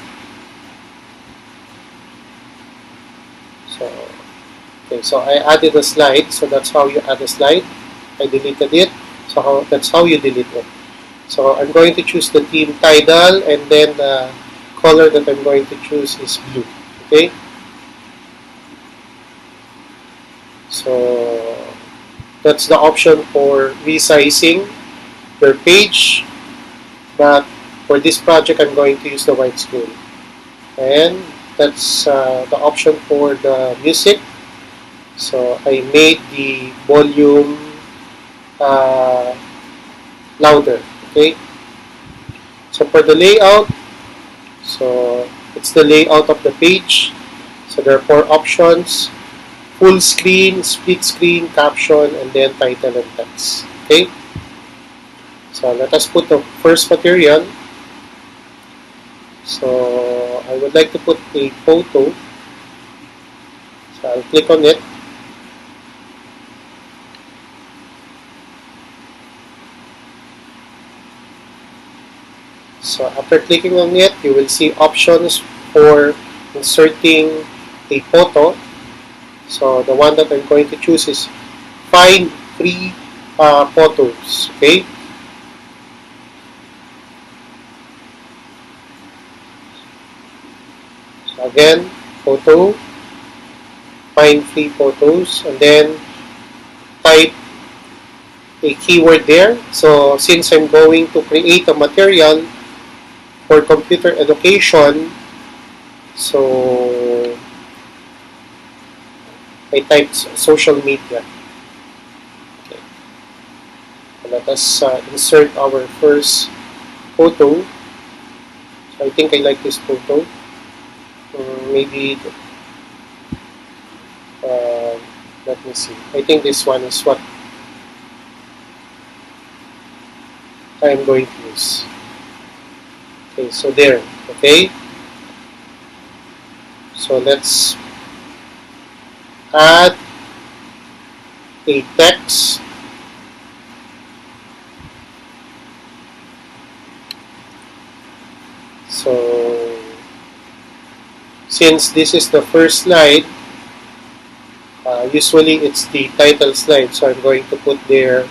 So I added a slide, so that's how you add a slide. I deleted it, so that's how you delete it. So I'm going to choose the theme Tidal, and then the color that I'm going to choose is blue. Okay. So that's the option for resizing your page, but for this project I'm going to use the widescreen. And that's the option for the music. So I made the volume louder. Okay. So for the layout, so it's the layout of the page. So there are 4 options: full screen, split screen, caption, and then title and text. Okay. So let us put the first material. So I would like to put a photo. So I'll click on it. So after clicking on it, you will see options for inserting a photo. So the one that I'm going to choose is find free photos. Okay. So again, photo, find free photos, and then type a keyword there. So since I'm going to create a material for computer education, so I typed social media. Okay. Let us insert our first photo. So I think I like this photo. Maybe uh, let me see. I think this one is what I'm going to use. Okay, so there. Okay. So let's add a text. So since this is the first slide, usually it's the title slide. So I'm going to put there,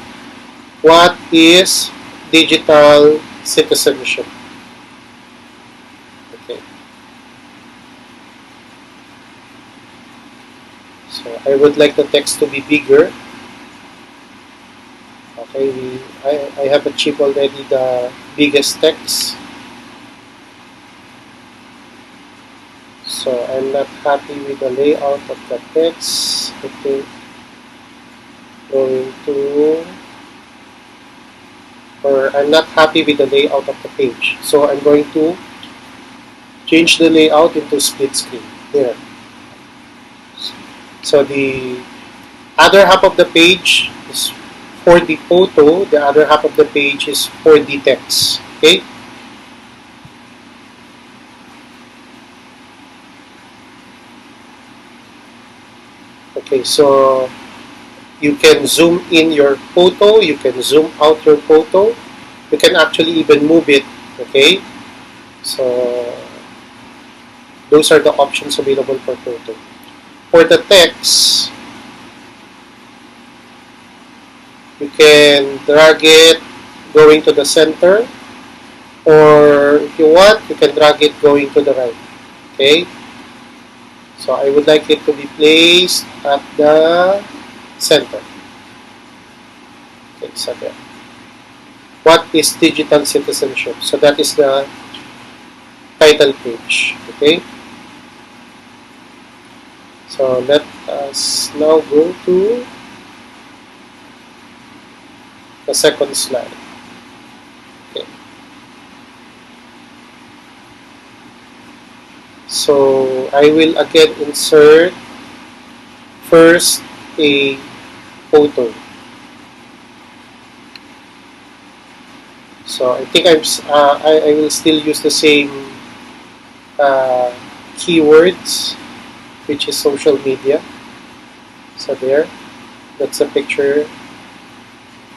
what is digital citizenship? Okay. So I would like the text to be bigger. Okay, I have achieved already the biggest text. So I'm not happy with the layout of the text. I think going to, or I'm not happy with the layout of the page. So I'm going to change the layout into split screen here. So the other half of the page is for the photo, the other half of the page is for the text. Okay. Okay, so you can zoom in your photo, you can zoom out your photo, you can actually even move it. Okay, so those are the options available for photo. For the text, you can drag it going to the center, or if you want, you can drag it going to the right. Okay, so I would like it to be placed at the center. Okay, so there. What is digital citizenship? So that is the title page. Okay, so let us now go to the second slide. Okay. So I will again insert first a photo. So I think I will still use the same keywords, which is social media. So there, that's a picture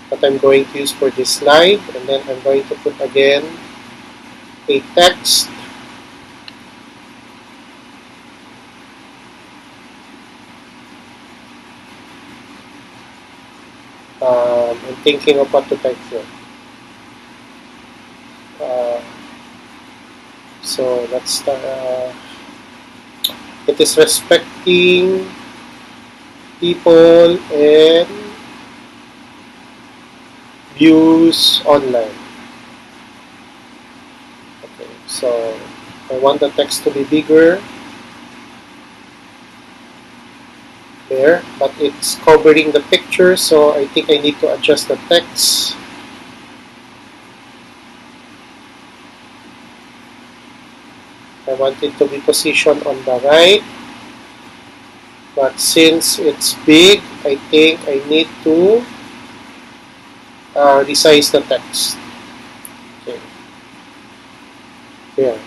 that I'm going to use for this slide, and then I'm going to put again a text. I'm thinking of what to type here. So let's start. It is respecting people and views online. Okay, so I want the text to be bigger there, but it's covering the picture, so I think I need to adjust the text. I want it to be positioned on the right, but since it's big, I think I need to resize the text. Okay. Here.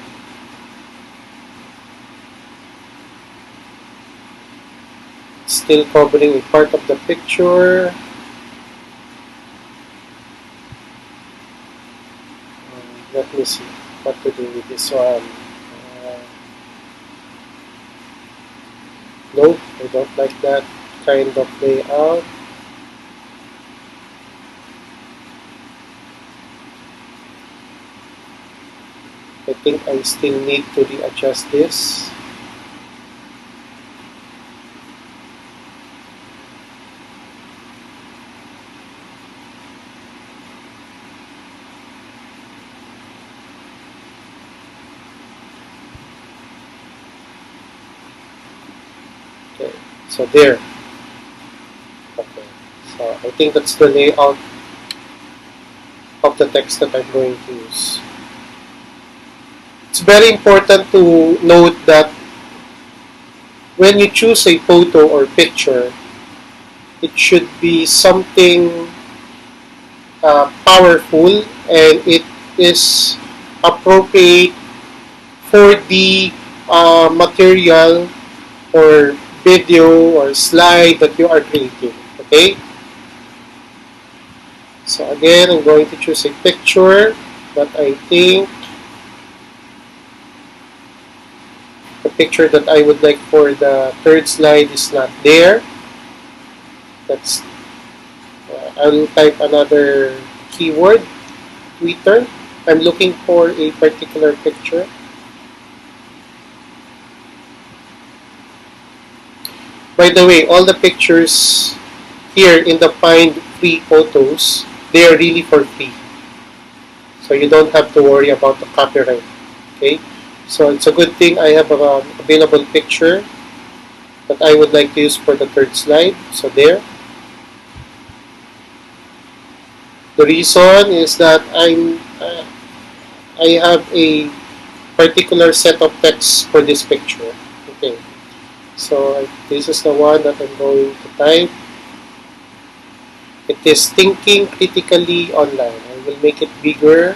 Still covering a part of the picture. Let me see what to do with this one. No, I don't like that kind of layout. I think I still need to readjust this. Okay, so there. Okay, so I think that's the layout of the text that I'm going to use. It's very important to note that when you choose a photo or picture, it should be something powerful and it is appropriate for the material or video or slide that you are creating. Okay? So again, I'm going to choose a picture that I think the picture that I would like for the third slide is not there. That's I will type another keyword, Twitter. I'm looking for a particular picture. By the way, all the pictures here in the Find Free Photos, they are really for free. So you don't have to worry about the copyright. Okay? So it's a good thing I have an available picture that I would like to use for the third slide. So there. The reason is that I have a particular set of text for this picture. Okay, so this is the one that I'm going to type. It is thinking critically online. I will make it bigger.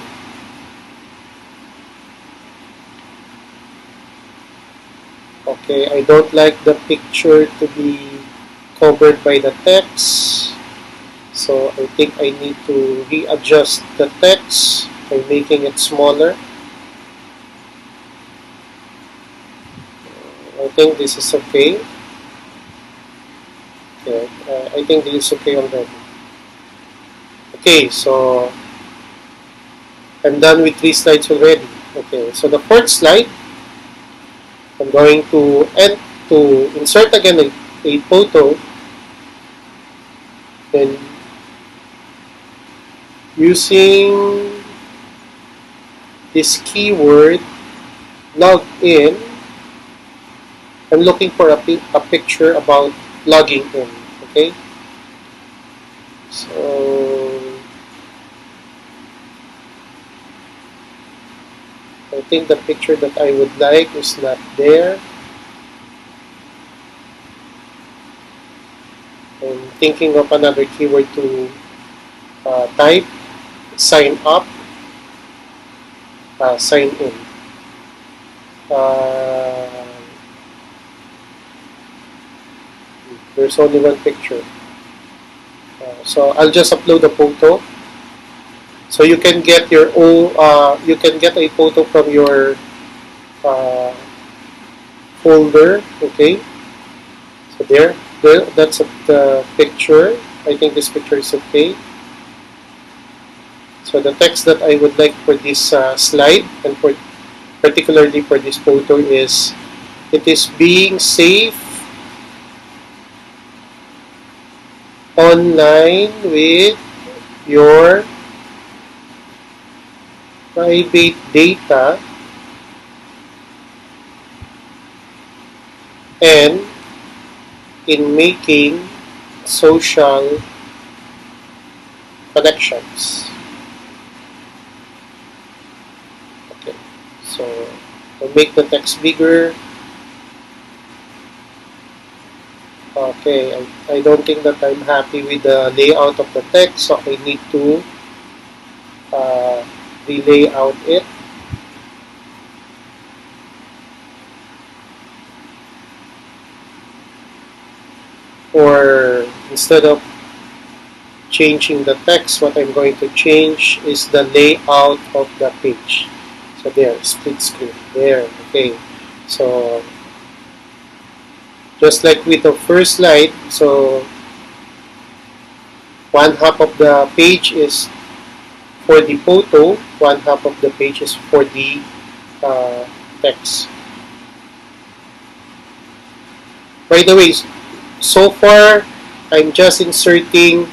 Okay, I don't like the picture to be covered by the text. So I think I need to readjust the text by making it smaller. I think this is okay. Okay, I think this is okay already. Okay, so I'm done with 3 slides already. Okay, so the fourth slide, I'm going to insert again a photo and using this keyword log in, I'm looking for a picture about logging in. Okay, so I think the picture that I would like is not there. I'm thinking of another keyword to type. Sign up, sign in. There's only one picture. So I'll just upload a photo. So you can get your own, you can get a photo from your folder. Okay. So that's the picture. I think this picture is okay. So the text that I would like for this slide and particularly for this photo is, it is being safe online with your private data and in making social connections. Okay, so I'll make the text bigger. Okay, I don't think that I'm happy with the layout of the text, so I need to relay out it. Or instead of changing the text, what I'm going to change is the layout of the page. So there, split screen, there, okay. So just like with the first slide. So one half of the page is for the photo, one half of the page is for the text. By the way, so far I'm just inserting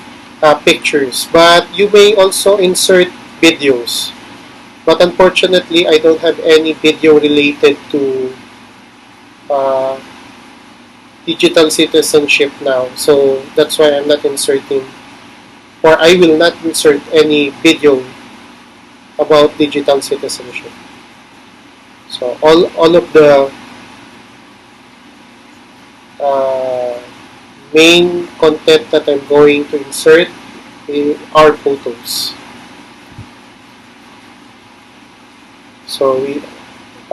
pictures, but you may also insert videos. But unfortunately, I don't have any video related to digital citizenship now, so that's why I'm not inserting, or I will not insert any video about digital citizenship. So all of the main content that I'm going to insert are photos. So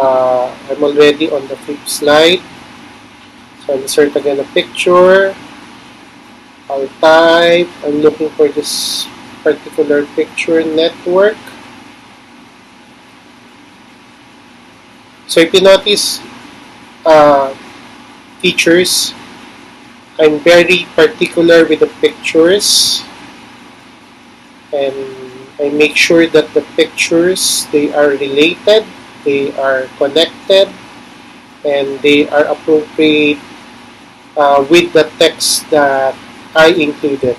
I'm already on the fifth slide. So I'll insert again a picture. I'll type. I'm looking for this particular picture network. So if you notice, teachers, I'm very particular with the pictures, and I make sure that the pictures, they are related, they are connected, and they are appropriate with the text that I included.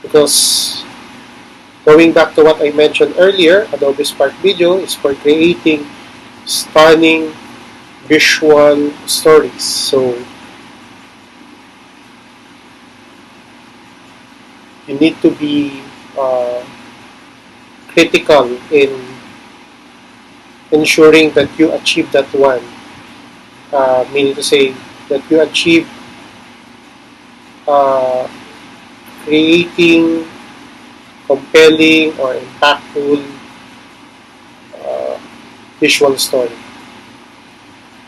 Because going back to what I mentioned earlier, Adobe Spark Video is for creating stunning visual stories. So you need to be critical in ensuring that you achieve that one. Meaning to say that you achieve creating compelling or impactful visual story.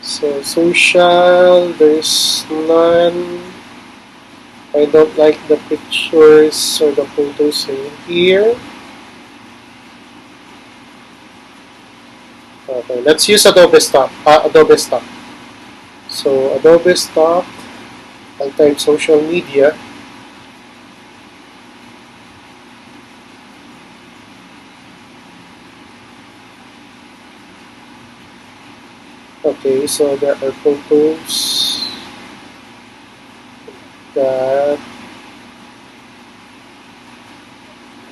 So social, there's none. I don't like the pictures or the photos in here. Okay, let's use Adobe Stock. Adobe Stock. So Adobe Stock, I'll type social media. Okay, so there are photos that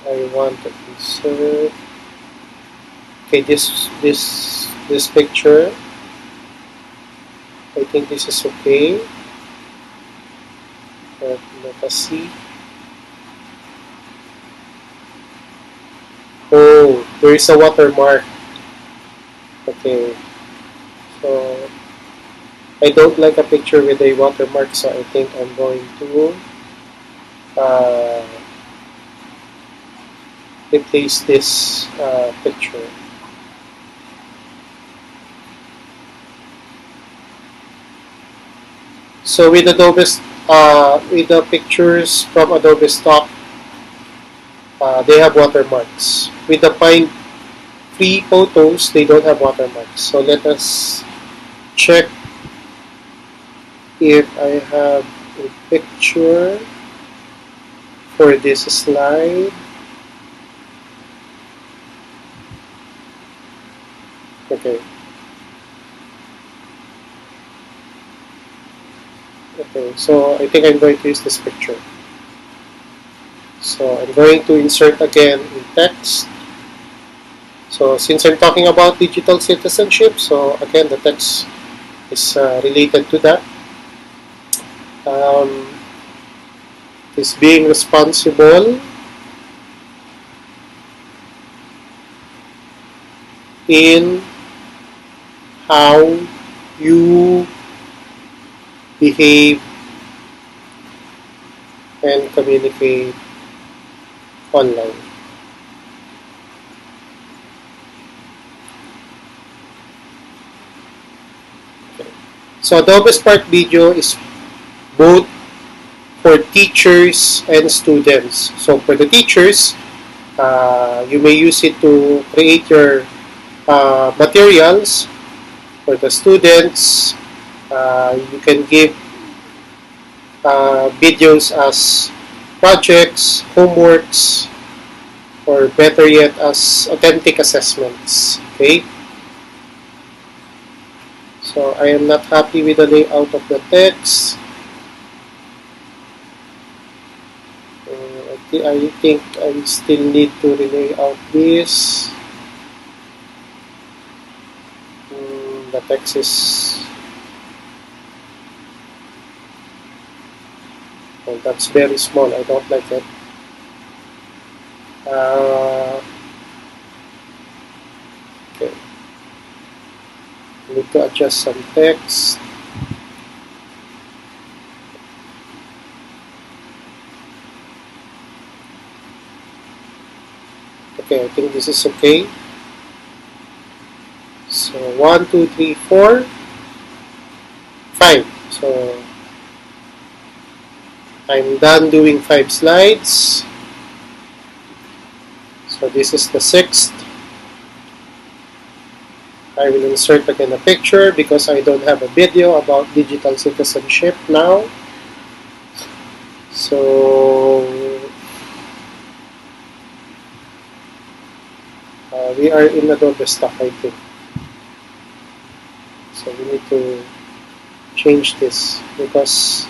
I want to insert. Okay, this picture, I think this is okay. But let us see. Oh, there is a watermark. Okay. So I don't like a picture with a watermark, so I think I'm going to replace this picture. So with Adobe, with the pictures from Adobe Stock, they have watermarks. With the Find Free photos, they don't have watermarks. So let us check if I have a picture for this slide. Okay. Okay, so I think I'm going to use this picture. So I'm going to insert again in text. So since I'm talking about digital citizenship, so again the text is related to that. Is being responsible in how you behave and communicate online. Okay. So Adobe Spark Video is both for teachers and students. So for the teachers, you may use it to create your materials. For the students, You can give videos as projects, homeworks, or better yet as authentic assessments. Okay, so I am not happy with the layout of the text. I think I still need to relay out this. The text is, well, that's very small. I don't like it. Okay. I need to adjust some text. Okay, I think this is okay. So 1, 2, 3, 4, 5. So I'm done doing 5 slides. So this is the 6th. I will insert again a picture because I don't have a video about digital citizenship now. So we are in Adobe Spark, I think. So we need to change this because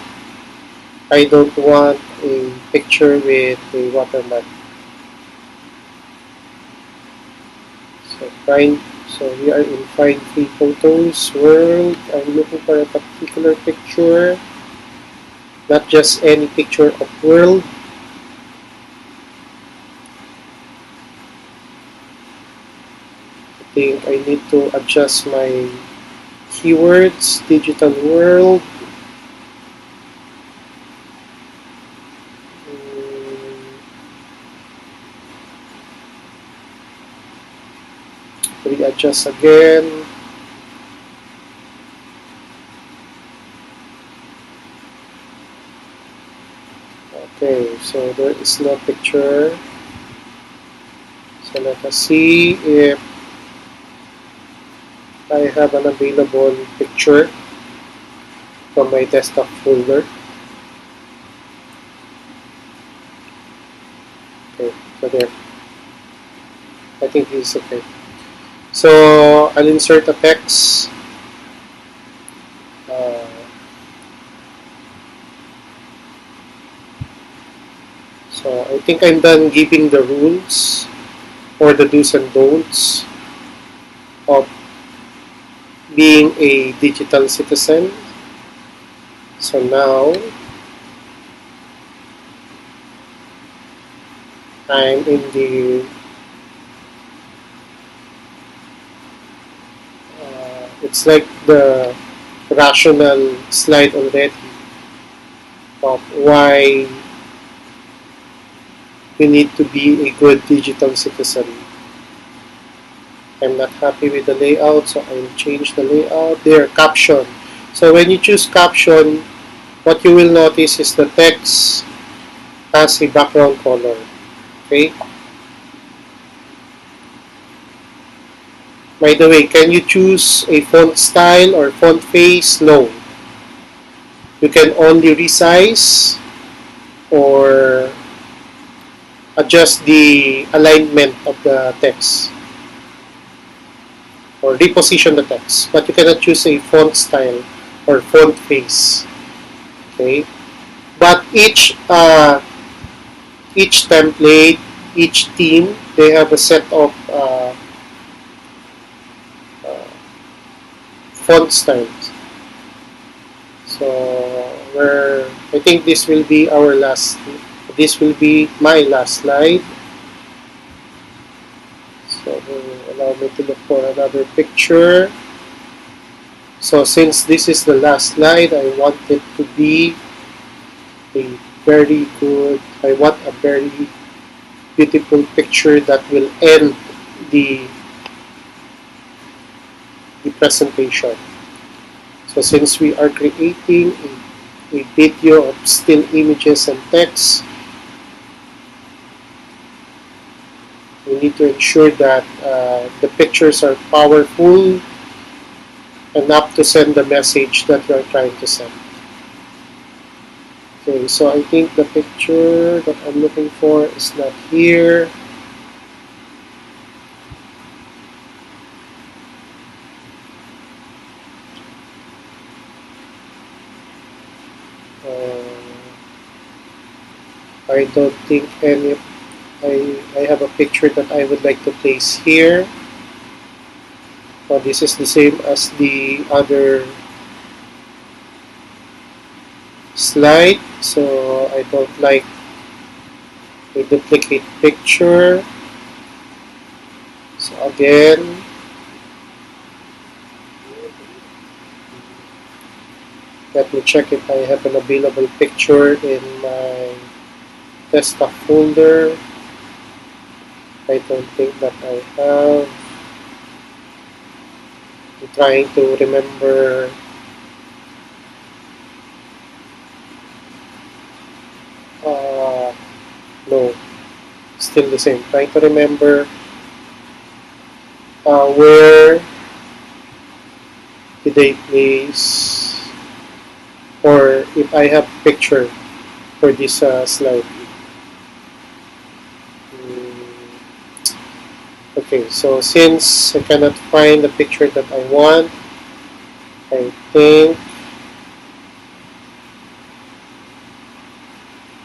I don't want a picture with a watermark. So we are in Find Free Photos World. I'm looking for a particular picture, not just any picture of world. I think I need to adjust my keywords, digital world. Readjust again. Okay, so there is no picture. So let us see if I have an available picture from my desktop folder. Okay, so there. I think this is okay. So I'll insert a text. So I think I'm done giving the rules or the do's and don'ts of being a digital citizen. So now I'm in the it's like the rational slide already of why you need to be a good digital citizen. I'm not happy with the layout, so I'll change the layout. There, caption. So when you choose caption, what you will notice is the text has a background color. Okay. By the way, can you choose a font style or font face? No. You can only resize or adjust the alignment of the text or reposition the text, but you cannot choose a font style or font face. Okay, but each template, each theme, they have a set of font styles. So I think this will be our last. This will be my last slide. So allow me to look for another picture. So since this is the last slide, I want it to be a very good, I want a very beautiful picture that will end the presentation. So since we are creating a video of still images and text, we need to ensure that the pictures are powerful enough to send the message that you're trying to send. Okay, so I think the picture that I'm looking for is not here. I don't think I have a picture that I would like to place here. This is the same as the other slide, so I don't like a duplicate picture. So again, let me check if I have an available picture in my desktop folder. I don't think that I have. I'm trying to remember. No, still the same. Trying to remember where did I place, or if I have picture for this slide. Okay, so since I cannot find the picture that I want, I think,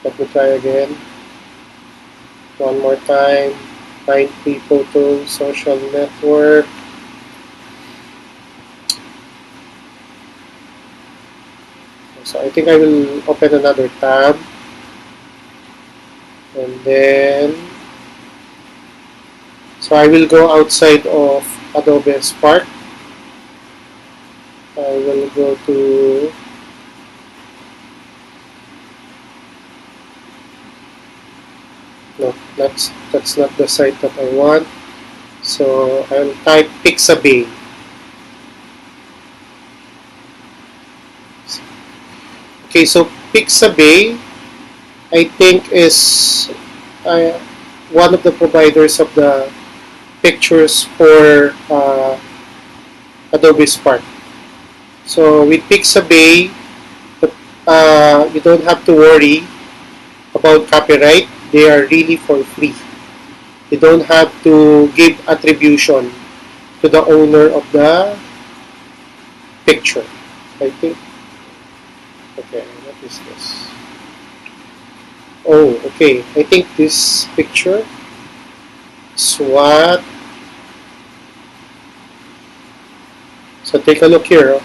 let me try again. One more time. Find people to social network. So I think I will open another tab. And then, so I will go outside of Adobe Spark. I will go to no, that's not the site that I want. So I'll type Pixabay. Okay, so Pixabay, I think, is one of the providers of the pictures for Adobe Spark. So with Pixabay, you don't have to worry about copyright. They are really for free. You don't have to give attribution to the owner of the picture. I think. Okay, what is this? Oh, okay. I think this picture is what. So take a look here.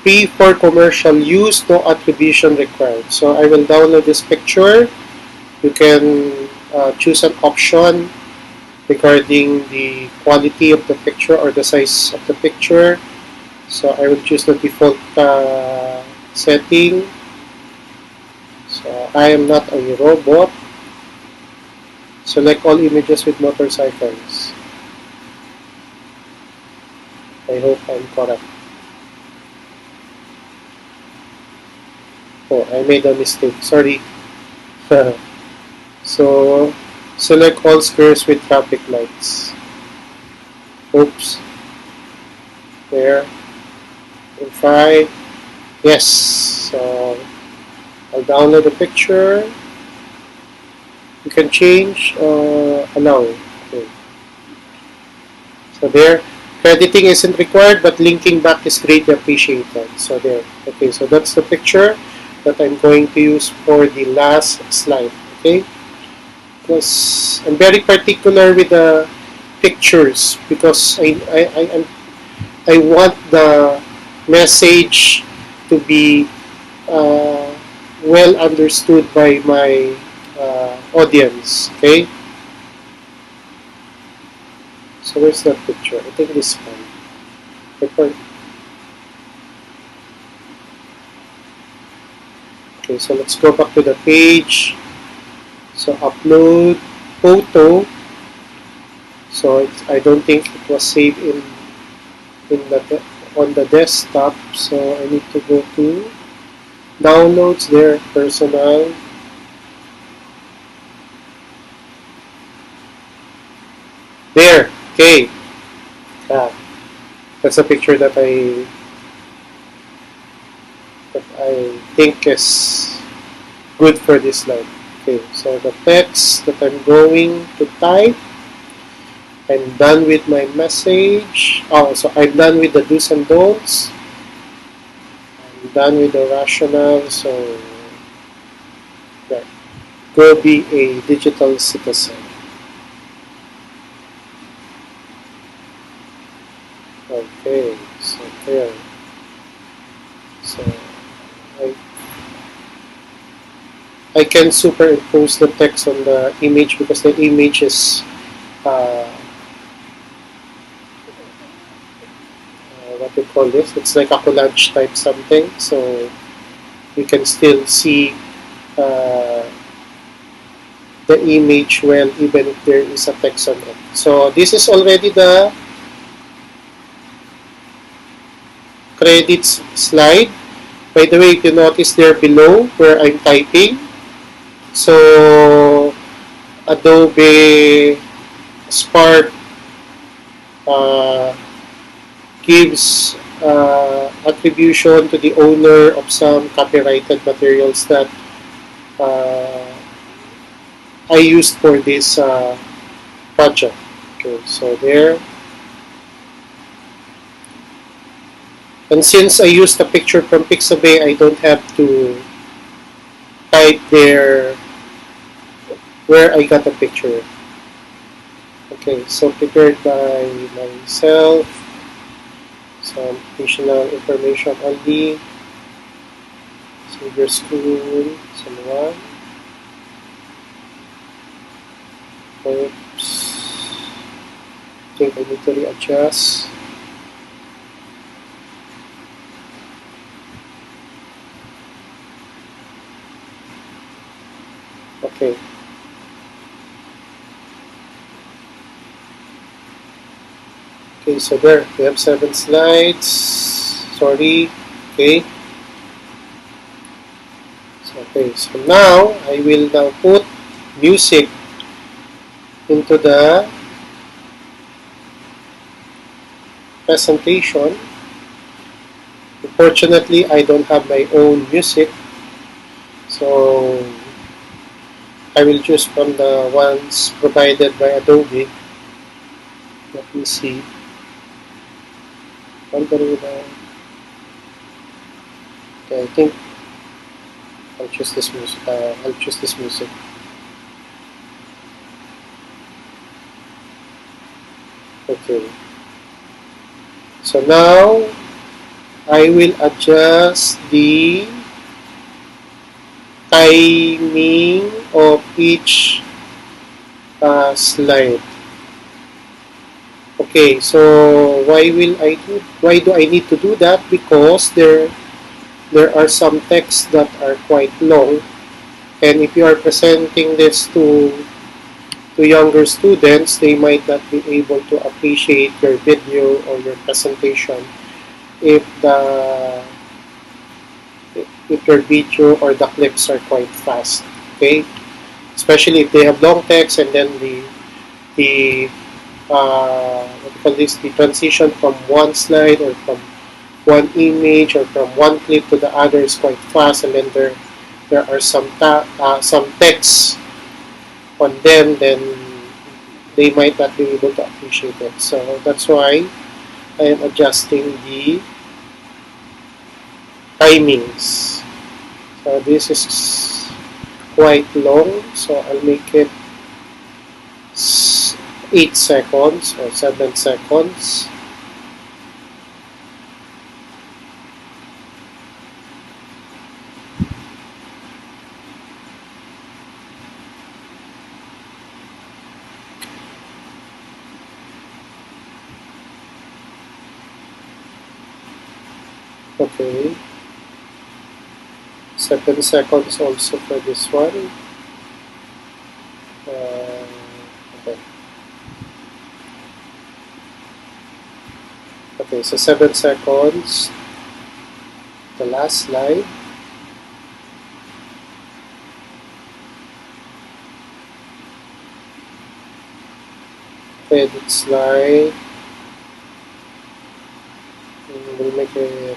Free for commercial use, no attribution required. So I will download this picture. You can choose an option regarding the quality of the picture or the size of the picture. So I will choose the default setting. So I am not a robot. Select all images with motorcycles. I hope I'm correct. Oh, I made a mistake. Sorry. So select all squares with traffic lights. Oops. There. And try. Yes. So I'll download the picture. You can change. Allow. Okay. So there. Crediting isn't required, but linking back is greatly appreciated. So there. Okay. So that's the picture that I'm going to use for the last slide. Okay. Because I'm very particular with the pictures because I want the message to be well understood by my audience. Okay, so where's that picture? I think this one. Okay, so let's go back to the page. So upload photo. So I don't think it was saved on the desktop. So I need to go to downloads there, personal. There. Okay. That's a picture that I that I think is good for this slide. Okay, so the text that I'm going to type, I'm done with my message. Oh, so I'm done with the do's and don'ts. I'm done with the rationale. So, right, go be a digital citizen. Okay, so there. So I can superimpose the text on the image because the image is what we call this. It's like a collage type something. So you can still see uh, the image well even if there is a text on it. So this is already the credits slide. By the way, if you notice there below where I'm typing, so Adobe Spark uh, gives attribution to the owner of some copyrighted materials that I used for this project. Okay, so there. And since I used a picture from Pixabay, I don't have to type there where I got the picture. Okay, so prepared by myself. Some additional information only. Savior School, someone. Oops. I think I need to readjust. Okay. Okay, so there we have 7 slides. Sorry. Okay. So now I will now put music into the presentation. Unfortunately, I don't have my own music, so I will choose from the ones provided by Adobe. Let me see. Okay, I think I'll choose this music. Okay. So now I will adjust the timing of each slide. Okay, so why do I need to do that? Because there are some texts that are quite long, and if you are presenting this to younger students, they might not be able to appreciate your video or your presentation if your video or the clips are quite fast. Okay, especially if they have long text and then the what we call this, the transition from one slide or from one image or from one clip to the other is quite fast, and then there are some text on them, then they might not be able to appreciate it. So that's why I am adjusting the timings. So this is quite long, so I'll make it 8 seconds or 7 seconds. Okay. 7 seconds also for this one. Okay. Okay, so 7 seconds. The last slide. Edit slide. And we'll make it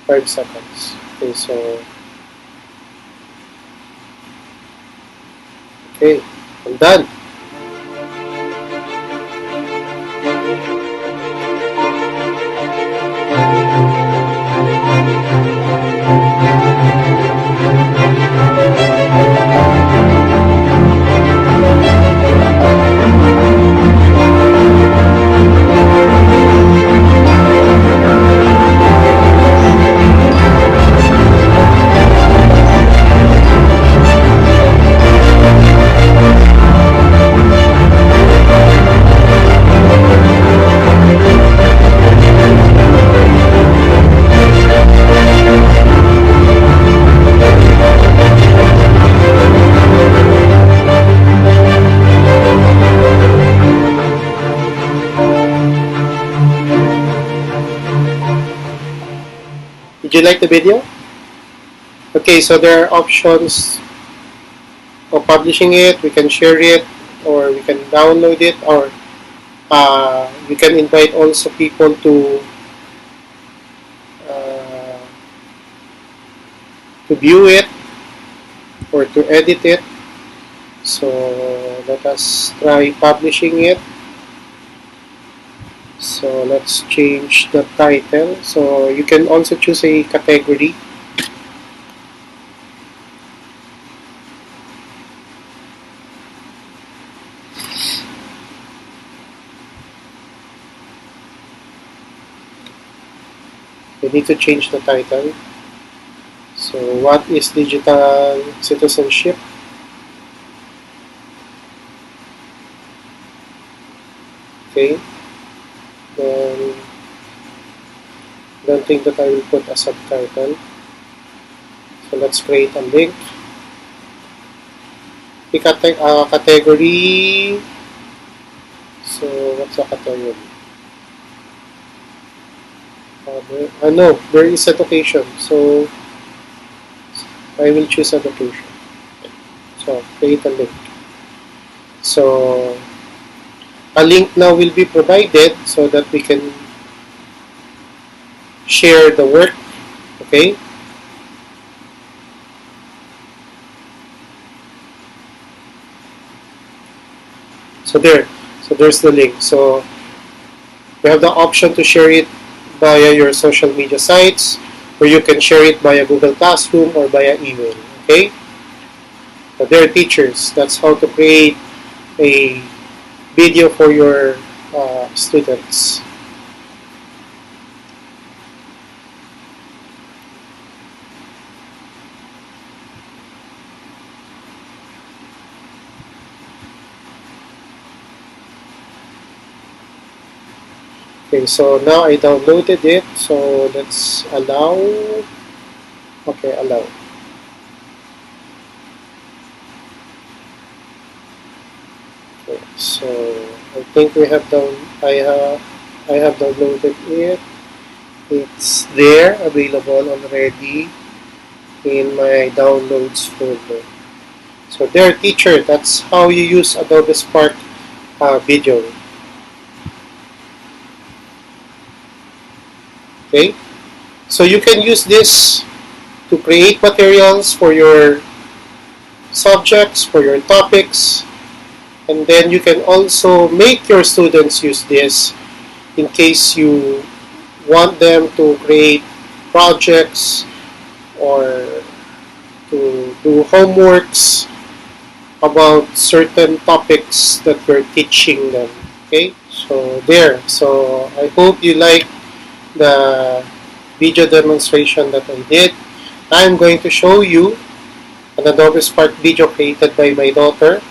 5 seconds. Okay, so okay, I'm done. Did you like the video? Okay, so there are options of publishing it. We can share it, or we can download it, or we can invite also people uh, to view it or to edit it. So let us try publishing it. So let's change the title. So you can also choose a category. You need to change the title. So what is digital citizenship? Okay. Then don't think that I will put a subtitle. So let's create a link. Pick a category. So what's the category? No, there is education. So I will choose education. So create a link. So a link now will be provided so that we can share the work. Okay. So there's the link. So you have the option to share it via your social media sites, or you can share it via Google Classroom or via email. Okay. So there are teachers. That's how to create a video for your students. Okay, so now I downloaded it. So let's allow. Okay, allow. Okay, so I think we have I have downloaded it. It's there, available already in my downloads folder. So there, teacher, that's how you use Adobe Spark video. Okay, so you can use this to create materials for your subjects, for your topics, and then you can also make your students use this in case you want them to create projects or to do homeworks about certain topics that we're teaching them. Okay, so there. So I hope you like the video demonstration that I did. I'm going to show you an Adobe Spark video created by my daughter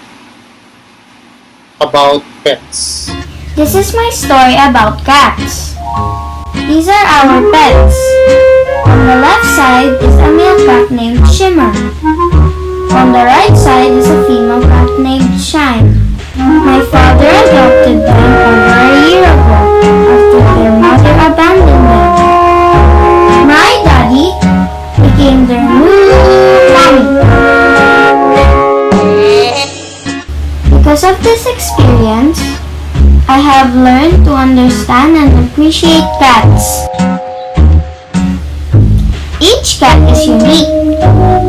about pets. This is my story about cats. These are our pets. On the left side is a male cat named Shimmer. On the right side is a female cat named Shine. My father adopted them over a year ago after their mother abandoned them. My daddy became their new mommy. Because of this experience, I have learned to understand and appreciate cats. is unique.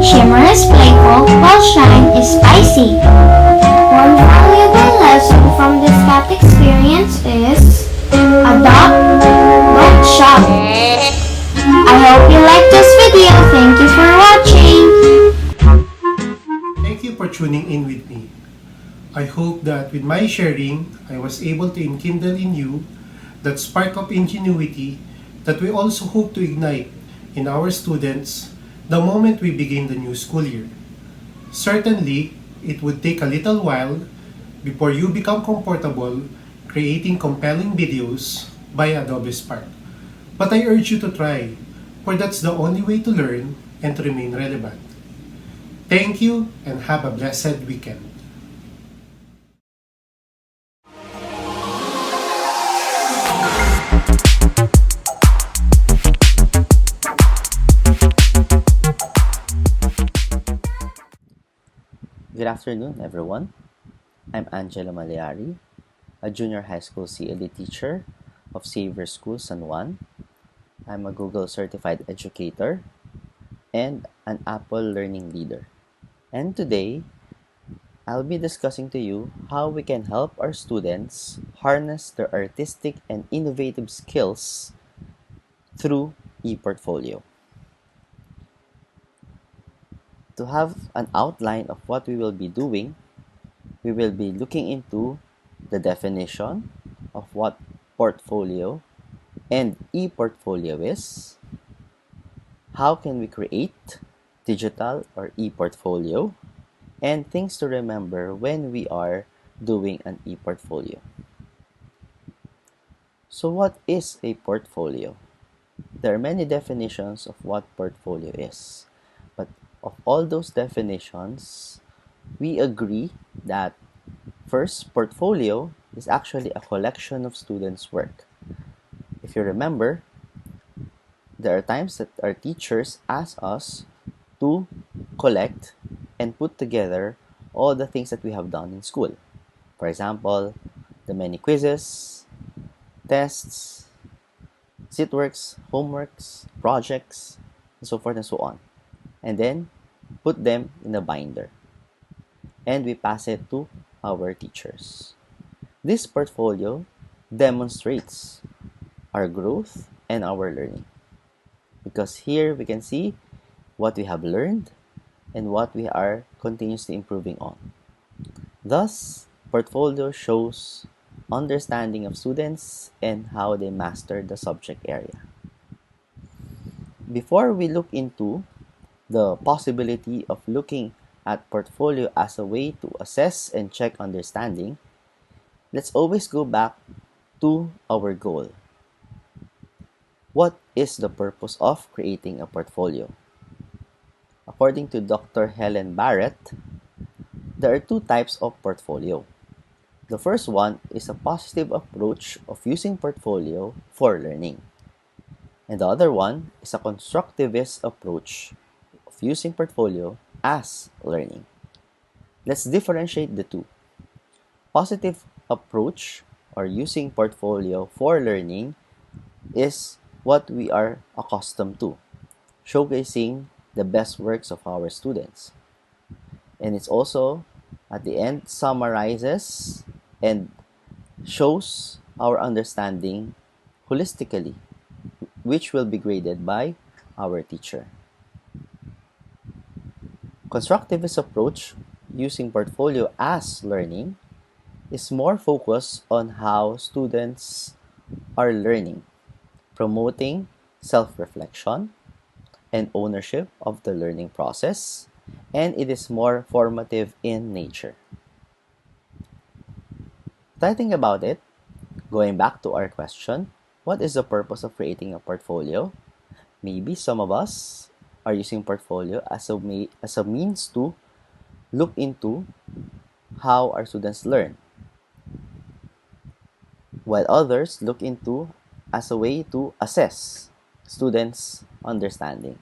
Shimmer is playful, while shine is spicy. One valuable lesson from this cat experience is adopt, don't shop. I hope you liked this video. Thank you for watching. Thank you for tuning in with me. I hope that with my sharing, I was able to enkindle in you that spark of ingenuity that we also hope to ignite in our students the moment we begin the new school year. Certainly, it would take a little while before you become comfortable creating compelling videos by Adobe Spark. But I urge you to try, for that's the only way to learn and to remain relevant. Thank you and have a blessed weekend. Good afternoon, everyone. I'm Angelo Mallari, a junior high school CLE teacher of Xavier School, San Juan. I'm a Google certified educator and an Apple learning leader. And today, I'll be discussing to you how we can help our students harness their artistic and innovative skills through ePortfolio. To have an outline of what we will be doing, we will be looking into the definition of what portfolio and ePortfolio is, how can we create digital or ePortfolio, and things to remember when we are doing an ePortfolio. So what is a portfolio? There are many definitions of what portfolio is, but of all those definitions, we agree that first, portfolio is actually a collection of students' work. If you remember, there are times that our teachers ask us to collect and put together all the things that we have done in school. For example, the many quizzes, tests, sitworks, homeworks, projects, and so forth and so on. And then put them in a binder. And we pass it to our teachers. This portfolio demonstrates our growth and our learning, because here we can see what we have learned and what we are continuously improving on. Thus, portfolio shows understanding of students and how they master the subject area. Before we look into the possibility of looking at portfolio as a way to assess and check understanding, let's always go back to our goal. What is the purpose of creating a portfolio? According to Dr. Helen Barrett, there are two types of portfolio. The first one is a positive approach of using portfolio for learning. And the other one is a constructivist approach of using portfolio as learning. Let's differentiate the two. Positive approach or using portfolio for learning is what we are accustomed to, showcasing the best works of our students. And it's also, at the end, summarizes and shows our understanding holistically, which will be graded by our teacher. Constructivist approach using portfolio as learning is more focused on how students are learning, promoting self-reflection and ownership of the learning process, and it is more formative in nature. If I think about it, going back to our question, what is the purpose of creating a portfolio? Maybe some of us are using portfolio as a means to look into how our students learn, while others look into as a way to assess students' understanding.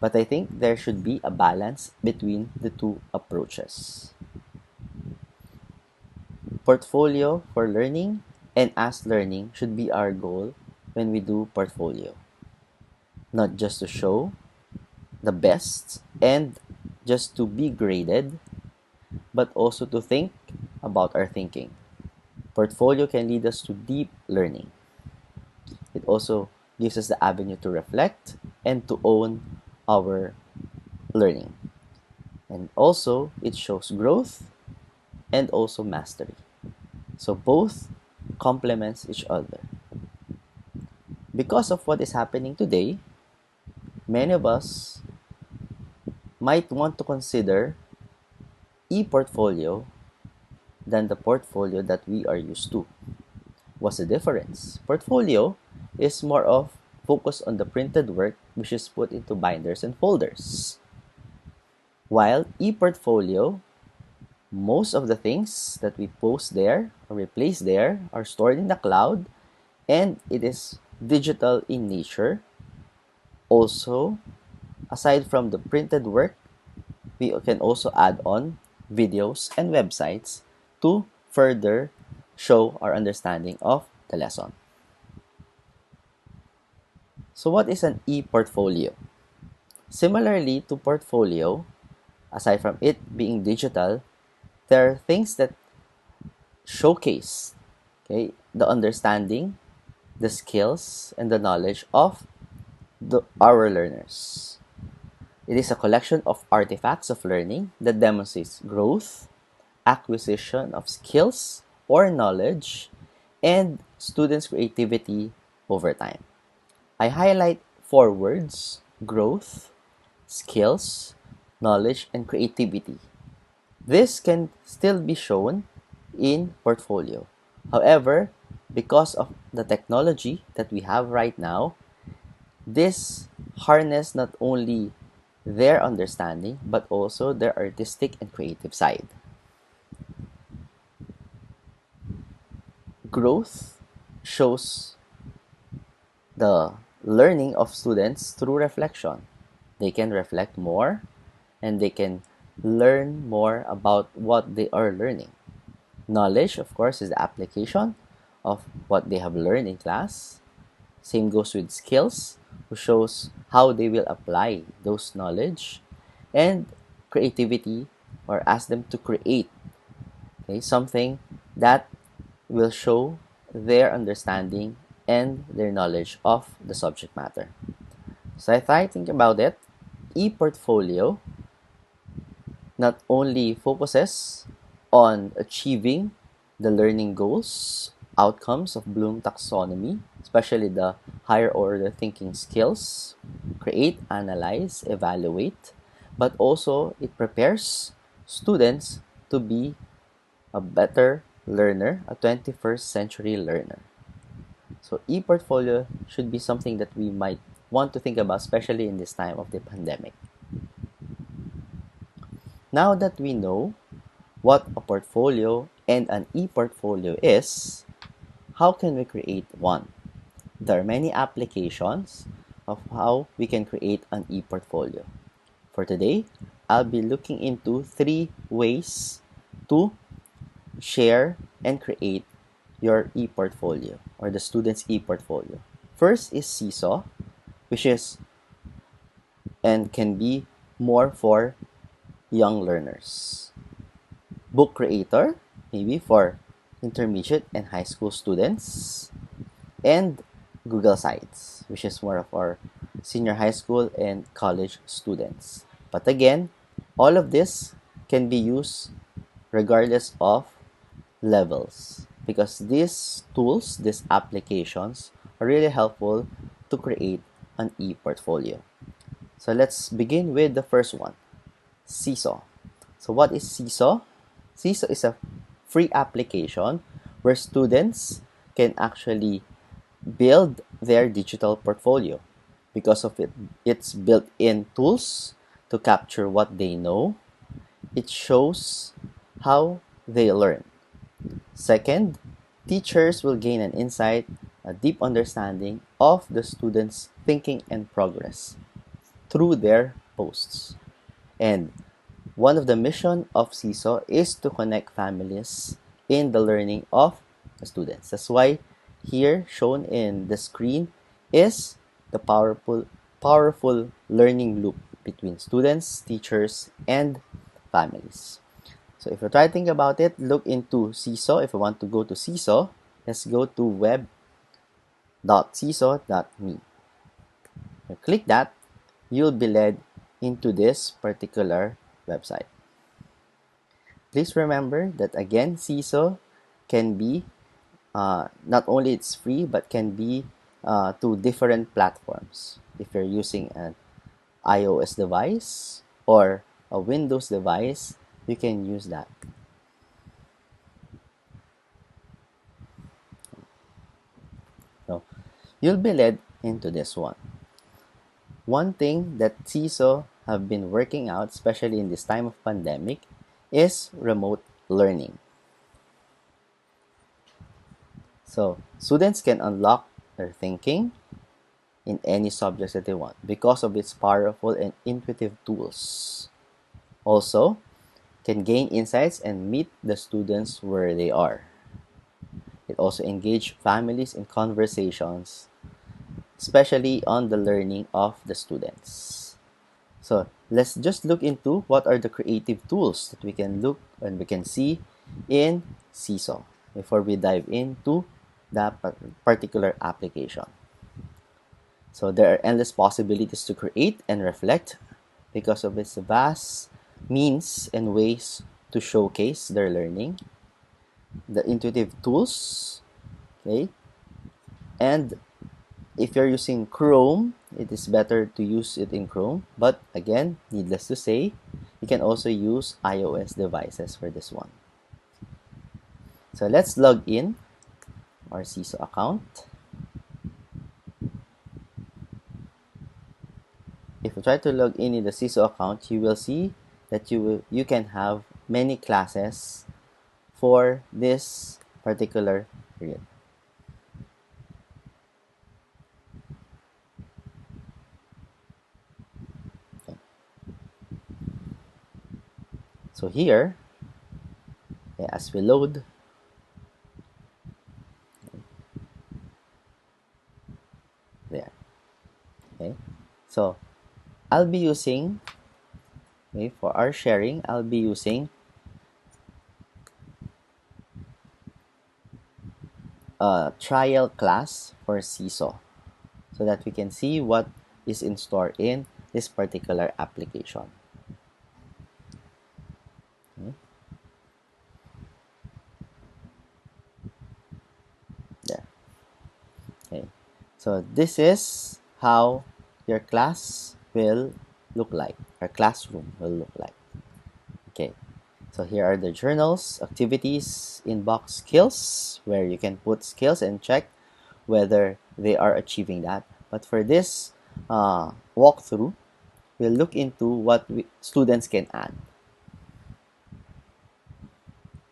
But I think there should be a balance between the two approaches. Portfolio for learning and as learning should be our goal when we do portfolio. Not just to show, the best and just to be graded, but also to think about our thinking. Portfolio can lead us to deep learning. It also gives us the avenue to reflect and to own our learning. And also, it shows growth and also mastery. So both complements each other. Because of what is happening today, many of us might want to consider e-portfolio than the portfolio that we are used to. What's the difference? Portfolio is more of focus on the printed work which is put into binders and folders. While e-portfolio, most of the things that we post there or we place there are stored in the cloud, and it is digital in nature. Also, aside from the printed work, we can also add on videos and websites to further show our understanding of the lesson. So what is an e-portfolio? Similarly to portfolio, aside from it being digital, there are things that showcase the understanding, the skills, and the knowledge of our learners. It is a collection of artifacts of learning that demonstrates growth, acquisition of skills or knowledge, and students' creativity over time. I highlight 4 words: growth, skills, knowledge, and creativity. This can still be shown in portfolio. However, because of the technology that we have right now, this harness not only their understanding but also their artistic and creative side. Growth shows the learning of students through reflection. They can reflect more and they can learn more about what they are learning. Knowledge, of course, is the application of what they have learned in class. Same goes with skills, who shows how they will apply those knowledge. And creativity, or ask them to create something that will show their understanding and their knowledge of the subject matter. So if I think about it, e-portfolio not only focuses on achieving the learning goals, outcomes of Bloom taxonomy, especially the higher order thinking skills, create, analyze, evaluate, but also it prepares students to be a better learner, a 21st century learner. So e-portfolio should be something that we might want to think about, especially in this time of the pandemic. Now that we know what a portfolio and an e-portfolio is, how can we create one? There are many applications of how we can create an e-portfolio. For today, I'll be looking into 3 ways to share and create your e-portfolio or the student's e-portfolio. First is Seesaw, which is and can be more for young learners. Book Creator, maybe for intermediate and high school students. And Google Sites, which is more of our senior high school and college students. But again, all of this can be used regardless of levels, because these tools, these applications are really helpful to create an e-portfolio. So let's begin with the first one, Seesaw. So what is Seesaw? Seesaw is a free application where students can actually build their digital portfolio. Because of its built-in tools to capture what they know. It shows how they learn. Second, teachers will gain an insight, a deep understanding of the students' thinking and progress through their posts. And one of the mission of Seesaw is to connect families in the learning of the students. That's why here shown in the screen is the powerful learning loop. between students, teachers, and families. So if you try to think about it, look into Seesaw. If you want to go to Seesaw, let's go to web.seesaw.me. You click that, you'll be led into this particular website. Please remember that again, Seesaw can be not only it's free but can be to different platforms. If you're using an iOS device or a Windows device, you can use that. So you'll be led into this one. One thing that Seesaw have been working out, especially in this time of pandemic, is remote learning. So students can unlock their thinking in any subjects that they want because of its powerful and intuitive tools. Also, can gain insights and meet the students where they are. It also engages families in conversations, especially on the learning of the students. So let's just look into what are the creative tools that we can look and we can see in Seesaw before we dive into that particular application. So there are endless possibilities to create and reflect because of its vast means and ways to showcase their learning, the intuitive tools, okay? And if you're using Chrome, it is better to use it in Chrome. But again, needless to say, you can also use iOS devices for this one. So let's log in our Seesaw account. If you try to log in the Seesaw account, you will see that you can have many classes for this particular period. Okay. So here, okay, as we load, there. Okay. So I'll be using, okay, for our sharing, I'll be using a trial class for Seesaw so that we can see what is in store in this particular application. Okay. There. Okay. So this is how your class will look like, our classroom will look like. Okay. So here are the journals, activities, inbox, skills, where you can put skills and check whether they are achieving that. But for this walkthrough, we'll look into what students can add.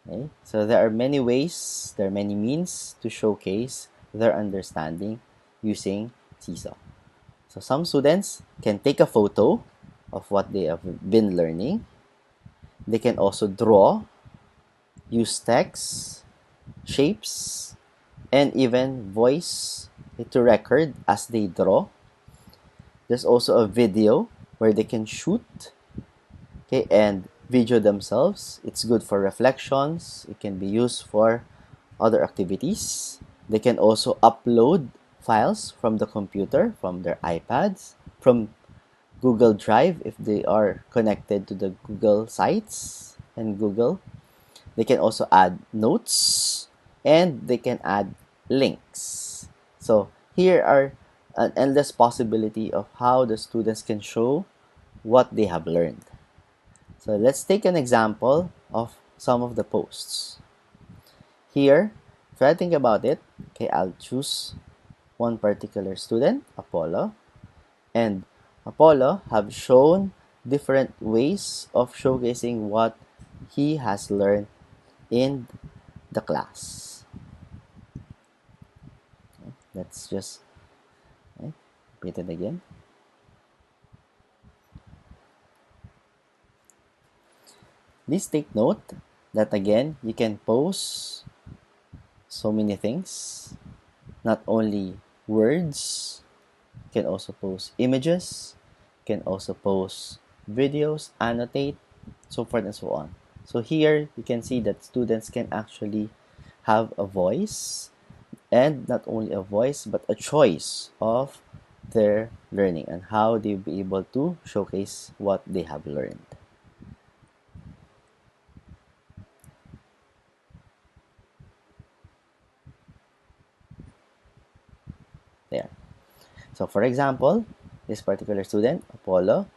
Okay? So there are many ways, there are many means to showcase their understanding using Seesaw. So some students can take a photo of what they have been learning. They can also draw, use text, shapes, and even voice to record as they draw. There's also a video where they can shoot, okay, and video themselves. It's good for reflections. It can be used for other activities. They can also upload files from the computer, from their iPads, from Google Drive if they are connected to the Google sites and Google. They can also add notes and they can add links. So here are an endless possibility of how the students can show what they have learned. So let's take an example of some of the posts. Here, if I think about it, okay, I'll choose one particular student, Apollo, and Apollo have shown different ways of showcasing what he has learned in the class. Okay, let's just repeat it again. Please take note that again, you can post so many things, not only words, you can also post images, You can also post videos, annotate, so forth and so on. So here you can see that students can actually have a voice, and not only a voice but a choice of their learning and how they'll be able to showcase what they have learned. There. So for example, this particular student, Apollo,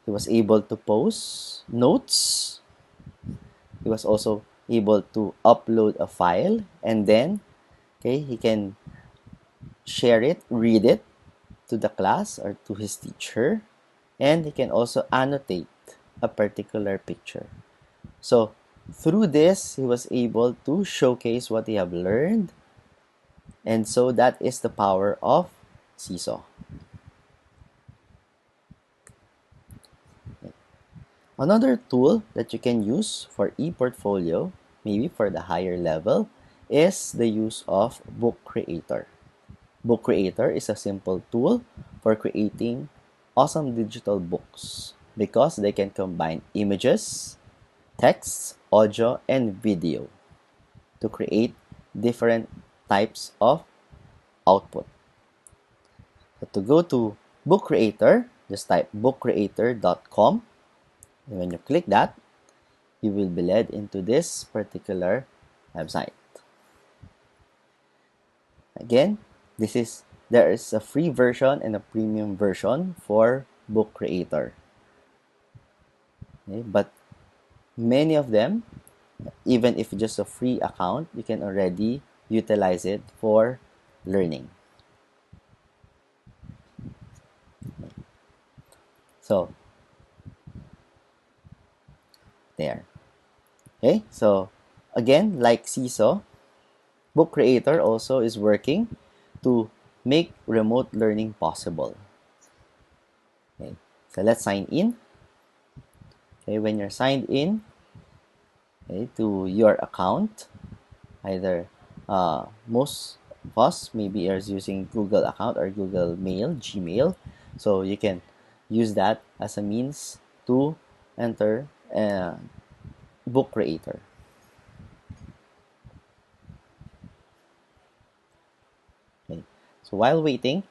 he was able to post notes. He was also able to upload a file, and then he can share it, read it to the class or to his teacher, and he can also annotate a particular picture. So through this, he was able to showcase what he have learned, and so that is the power of Seesaw. Another tool that you can use for e-portfolio, maybe for the higher level, is the use of Book Creator. Book Creator is a simple tool for creating awesome digital books because they can combine images, text, audio, and video to create different types of output. So to go to Book Creator, just type bookcreator.com, and when you click that, you will be led into this particular website. Again, there is a free version and a premium version for Book Creator. Okay, but many of them, even if just a free account, you can already utilize it for learning. So there. Okay, so again, like Seesaw, Book Creator also is working to make remote learning possible. Okay, so let's sign in. Okay, when you're signed in, to your account, either most of us maybe are using Google account or Google Mail, Gmail, so you can use that as a means to enter Book Creator. Okay. So while waiting,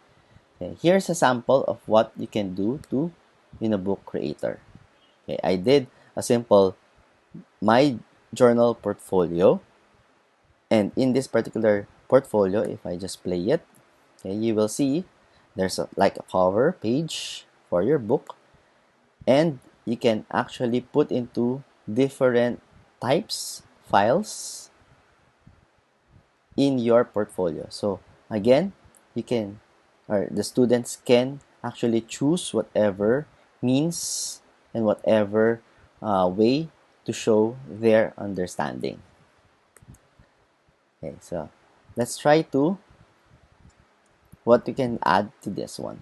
here's a sample of what you can do in a Book Creator. Okay, I did a simple My Journal portfolio, and in this particular portfolio, if I just play it, you will see there's like a cover page for your book, and you can actually put into different types files in your portfolio. So again, the students can actually choose whatever means and whatever way to show their understanding. Okay, so let's try to what we can add to this one.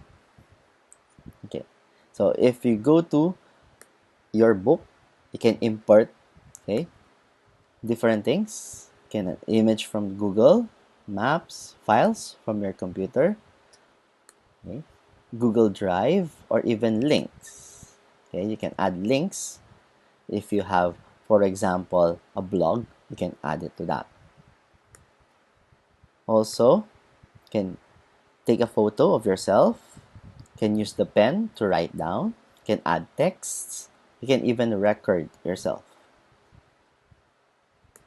Okay, so if you go to your book, you can import different things. You can image from Google Maps, files from your computer, Google Drive, or even links. You can add links. If you have, for example, a blog, you can add it to that. Also, you can take a photo of yourself. You can use the pen to write down. You can add texts. You can even record yourself.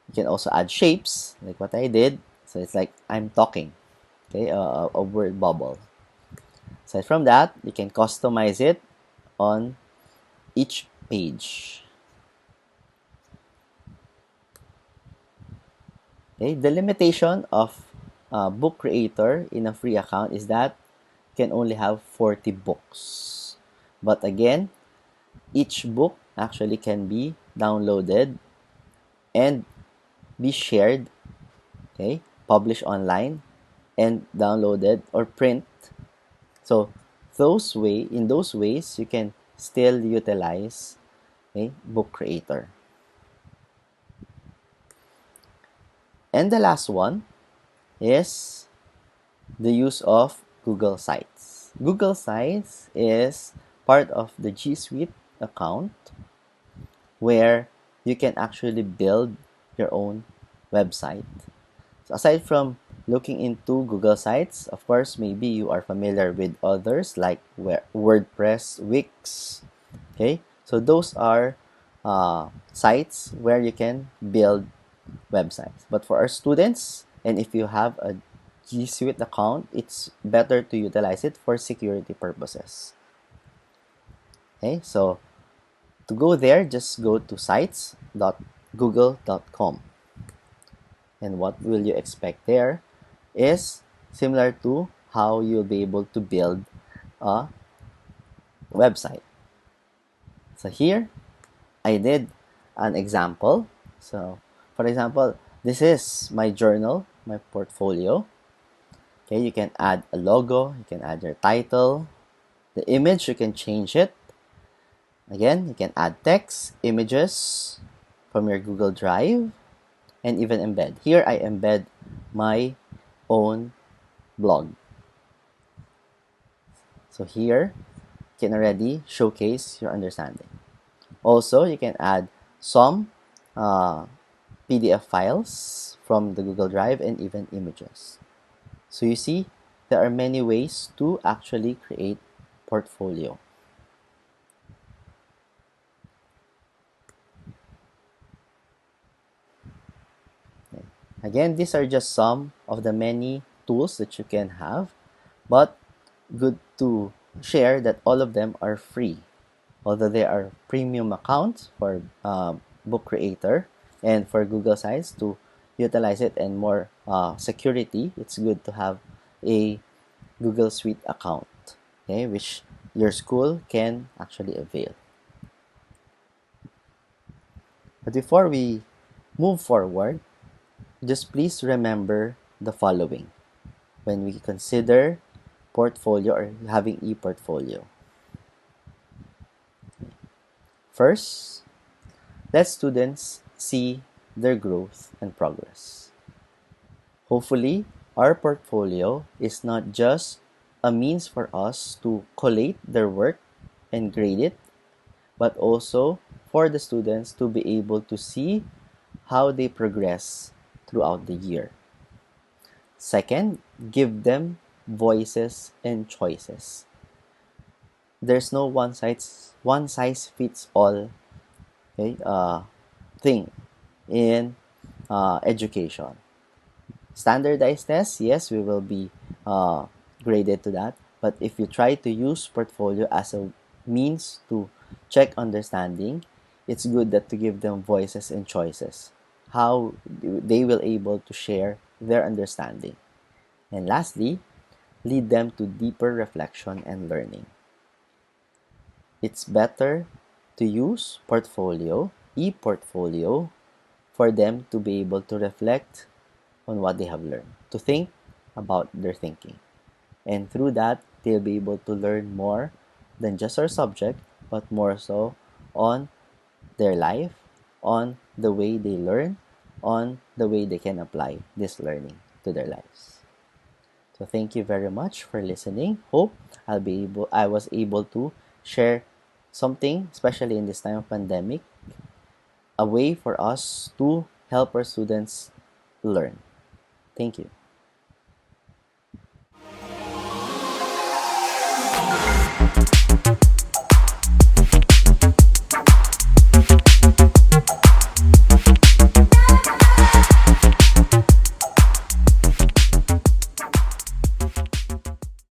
You can also add shapes, like what I did. So it's like I'm talking, a word bubble. Aside from that, you can customize it on each page. The limitation of Book Creator in a free account is that you can only have 40 books. But again, each book actually can be downloaded and be shared, published online and downloaded or print. So in those ways, you can still utilize Book Creator. And the last one is the use of Google Sites. Google Sites is part of the G Suite account where you can actually build your own website. So aside from looking into Google Sites, of course, maybe you are familiar with others like WordPress, Wix. Okay, so those are sites where you can build websites. But for our students, and if you have a G Suite account, it's better to utilize it for security purposes. Okay, so to go there, just go to sites.google.com. And what will you expect there is similar to how you'll be able to build a website. So here, I did an example. So, for example, this is my journal, my portfolio. Okay, you can add a logo, you can add your title. The image, you can change it. Again, you can add text, images from your Google Drive, and even embed. Here, I embed my own blog. So here, you can already showcase your understanding. Also, you can add some PDF files from the Google Drive and even images. So you see, there are many ways to actually create portfolio. Again, these are just some of the many tools that you can have, but good to share that all of them are free. Although there are premium accounts for Book Creator and for Google Sites to utilize it and more security, it's good to have a Google Suite account, okay, which your school can actually avail. But before we move forward, just please remember the following when we consider portfolio or having e-portfolio. First, let students see their growth and progress. Hopefully, our portfolio is not just a means for us to collate their work and grade it, but also for the students to be able to see how they progress throughout the year. Second, give them voices and choices. There's no one size fits all, okay, thing in education. Standardized tests, yes, we will be graded to that. But if you try to use portfolio as a means to check understanding, it's good that to give them voices and choices, how they will able to share their understanding. And lastly, lead them to deeper reflection and learning. It's better to use portfolio, e-portfolio, for them to be able to reflect on what they have learned, to think about their thinking. And through that, they'll be able to learn more than just our subject, but more so on their life, on the way they learn, on the way they can apply this learning to their lives. So thank you very much for listening. Hope I was able to share something, especially in this time of pandemic, a way for us to help our students learn. Thank you.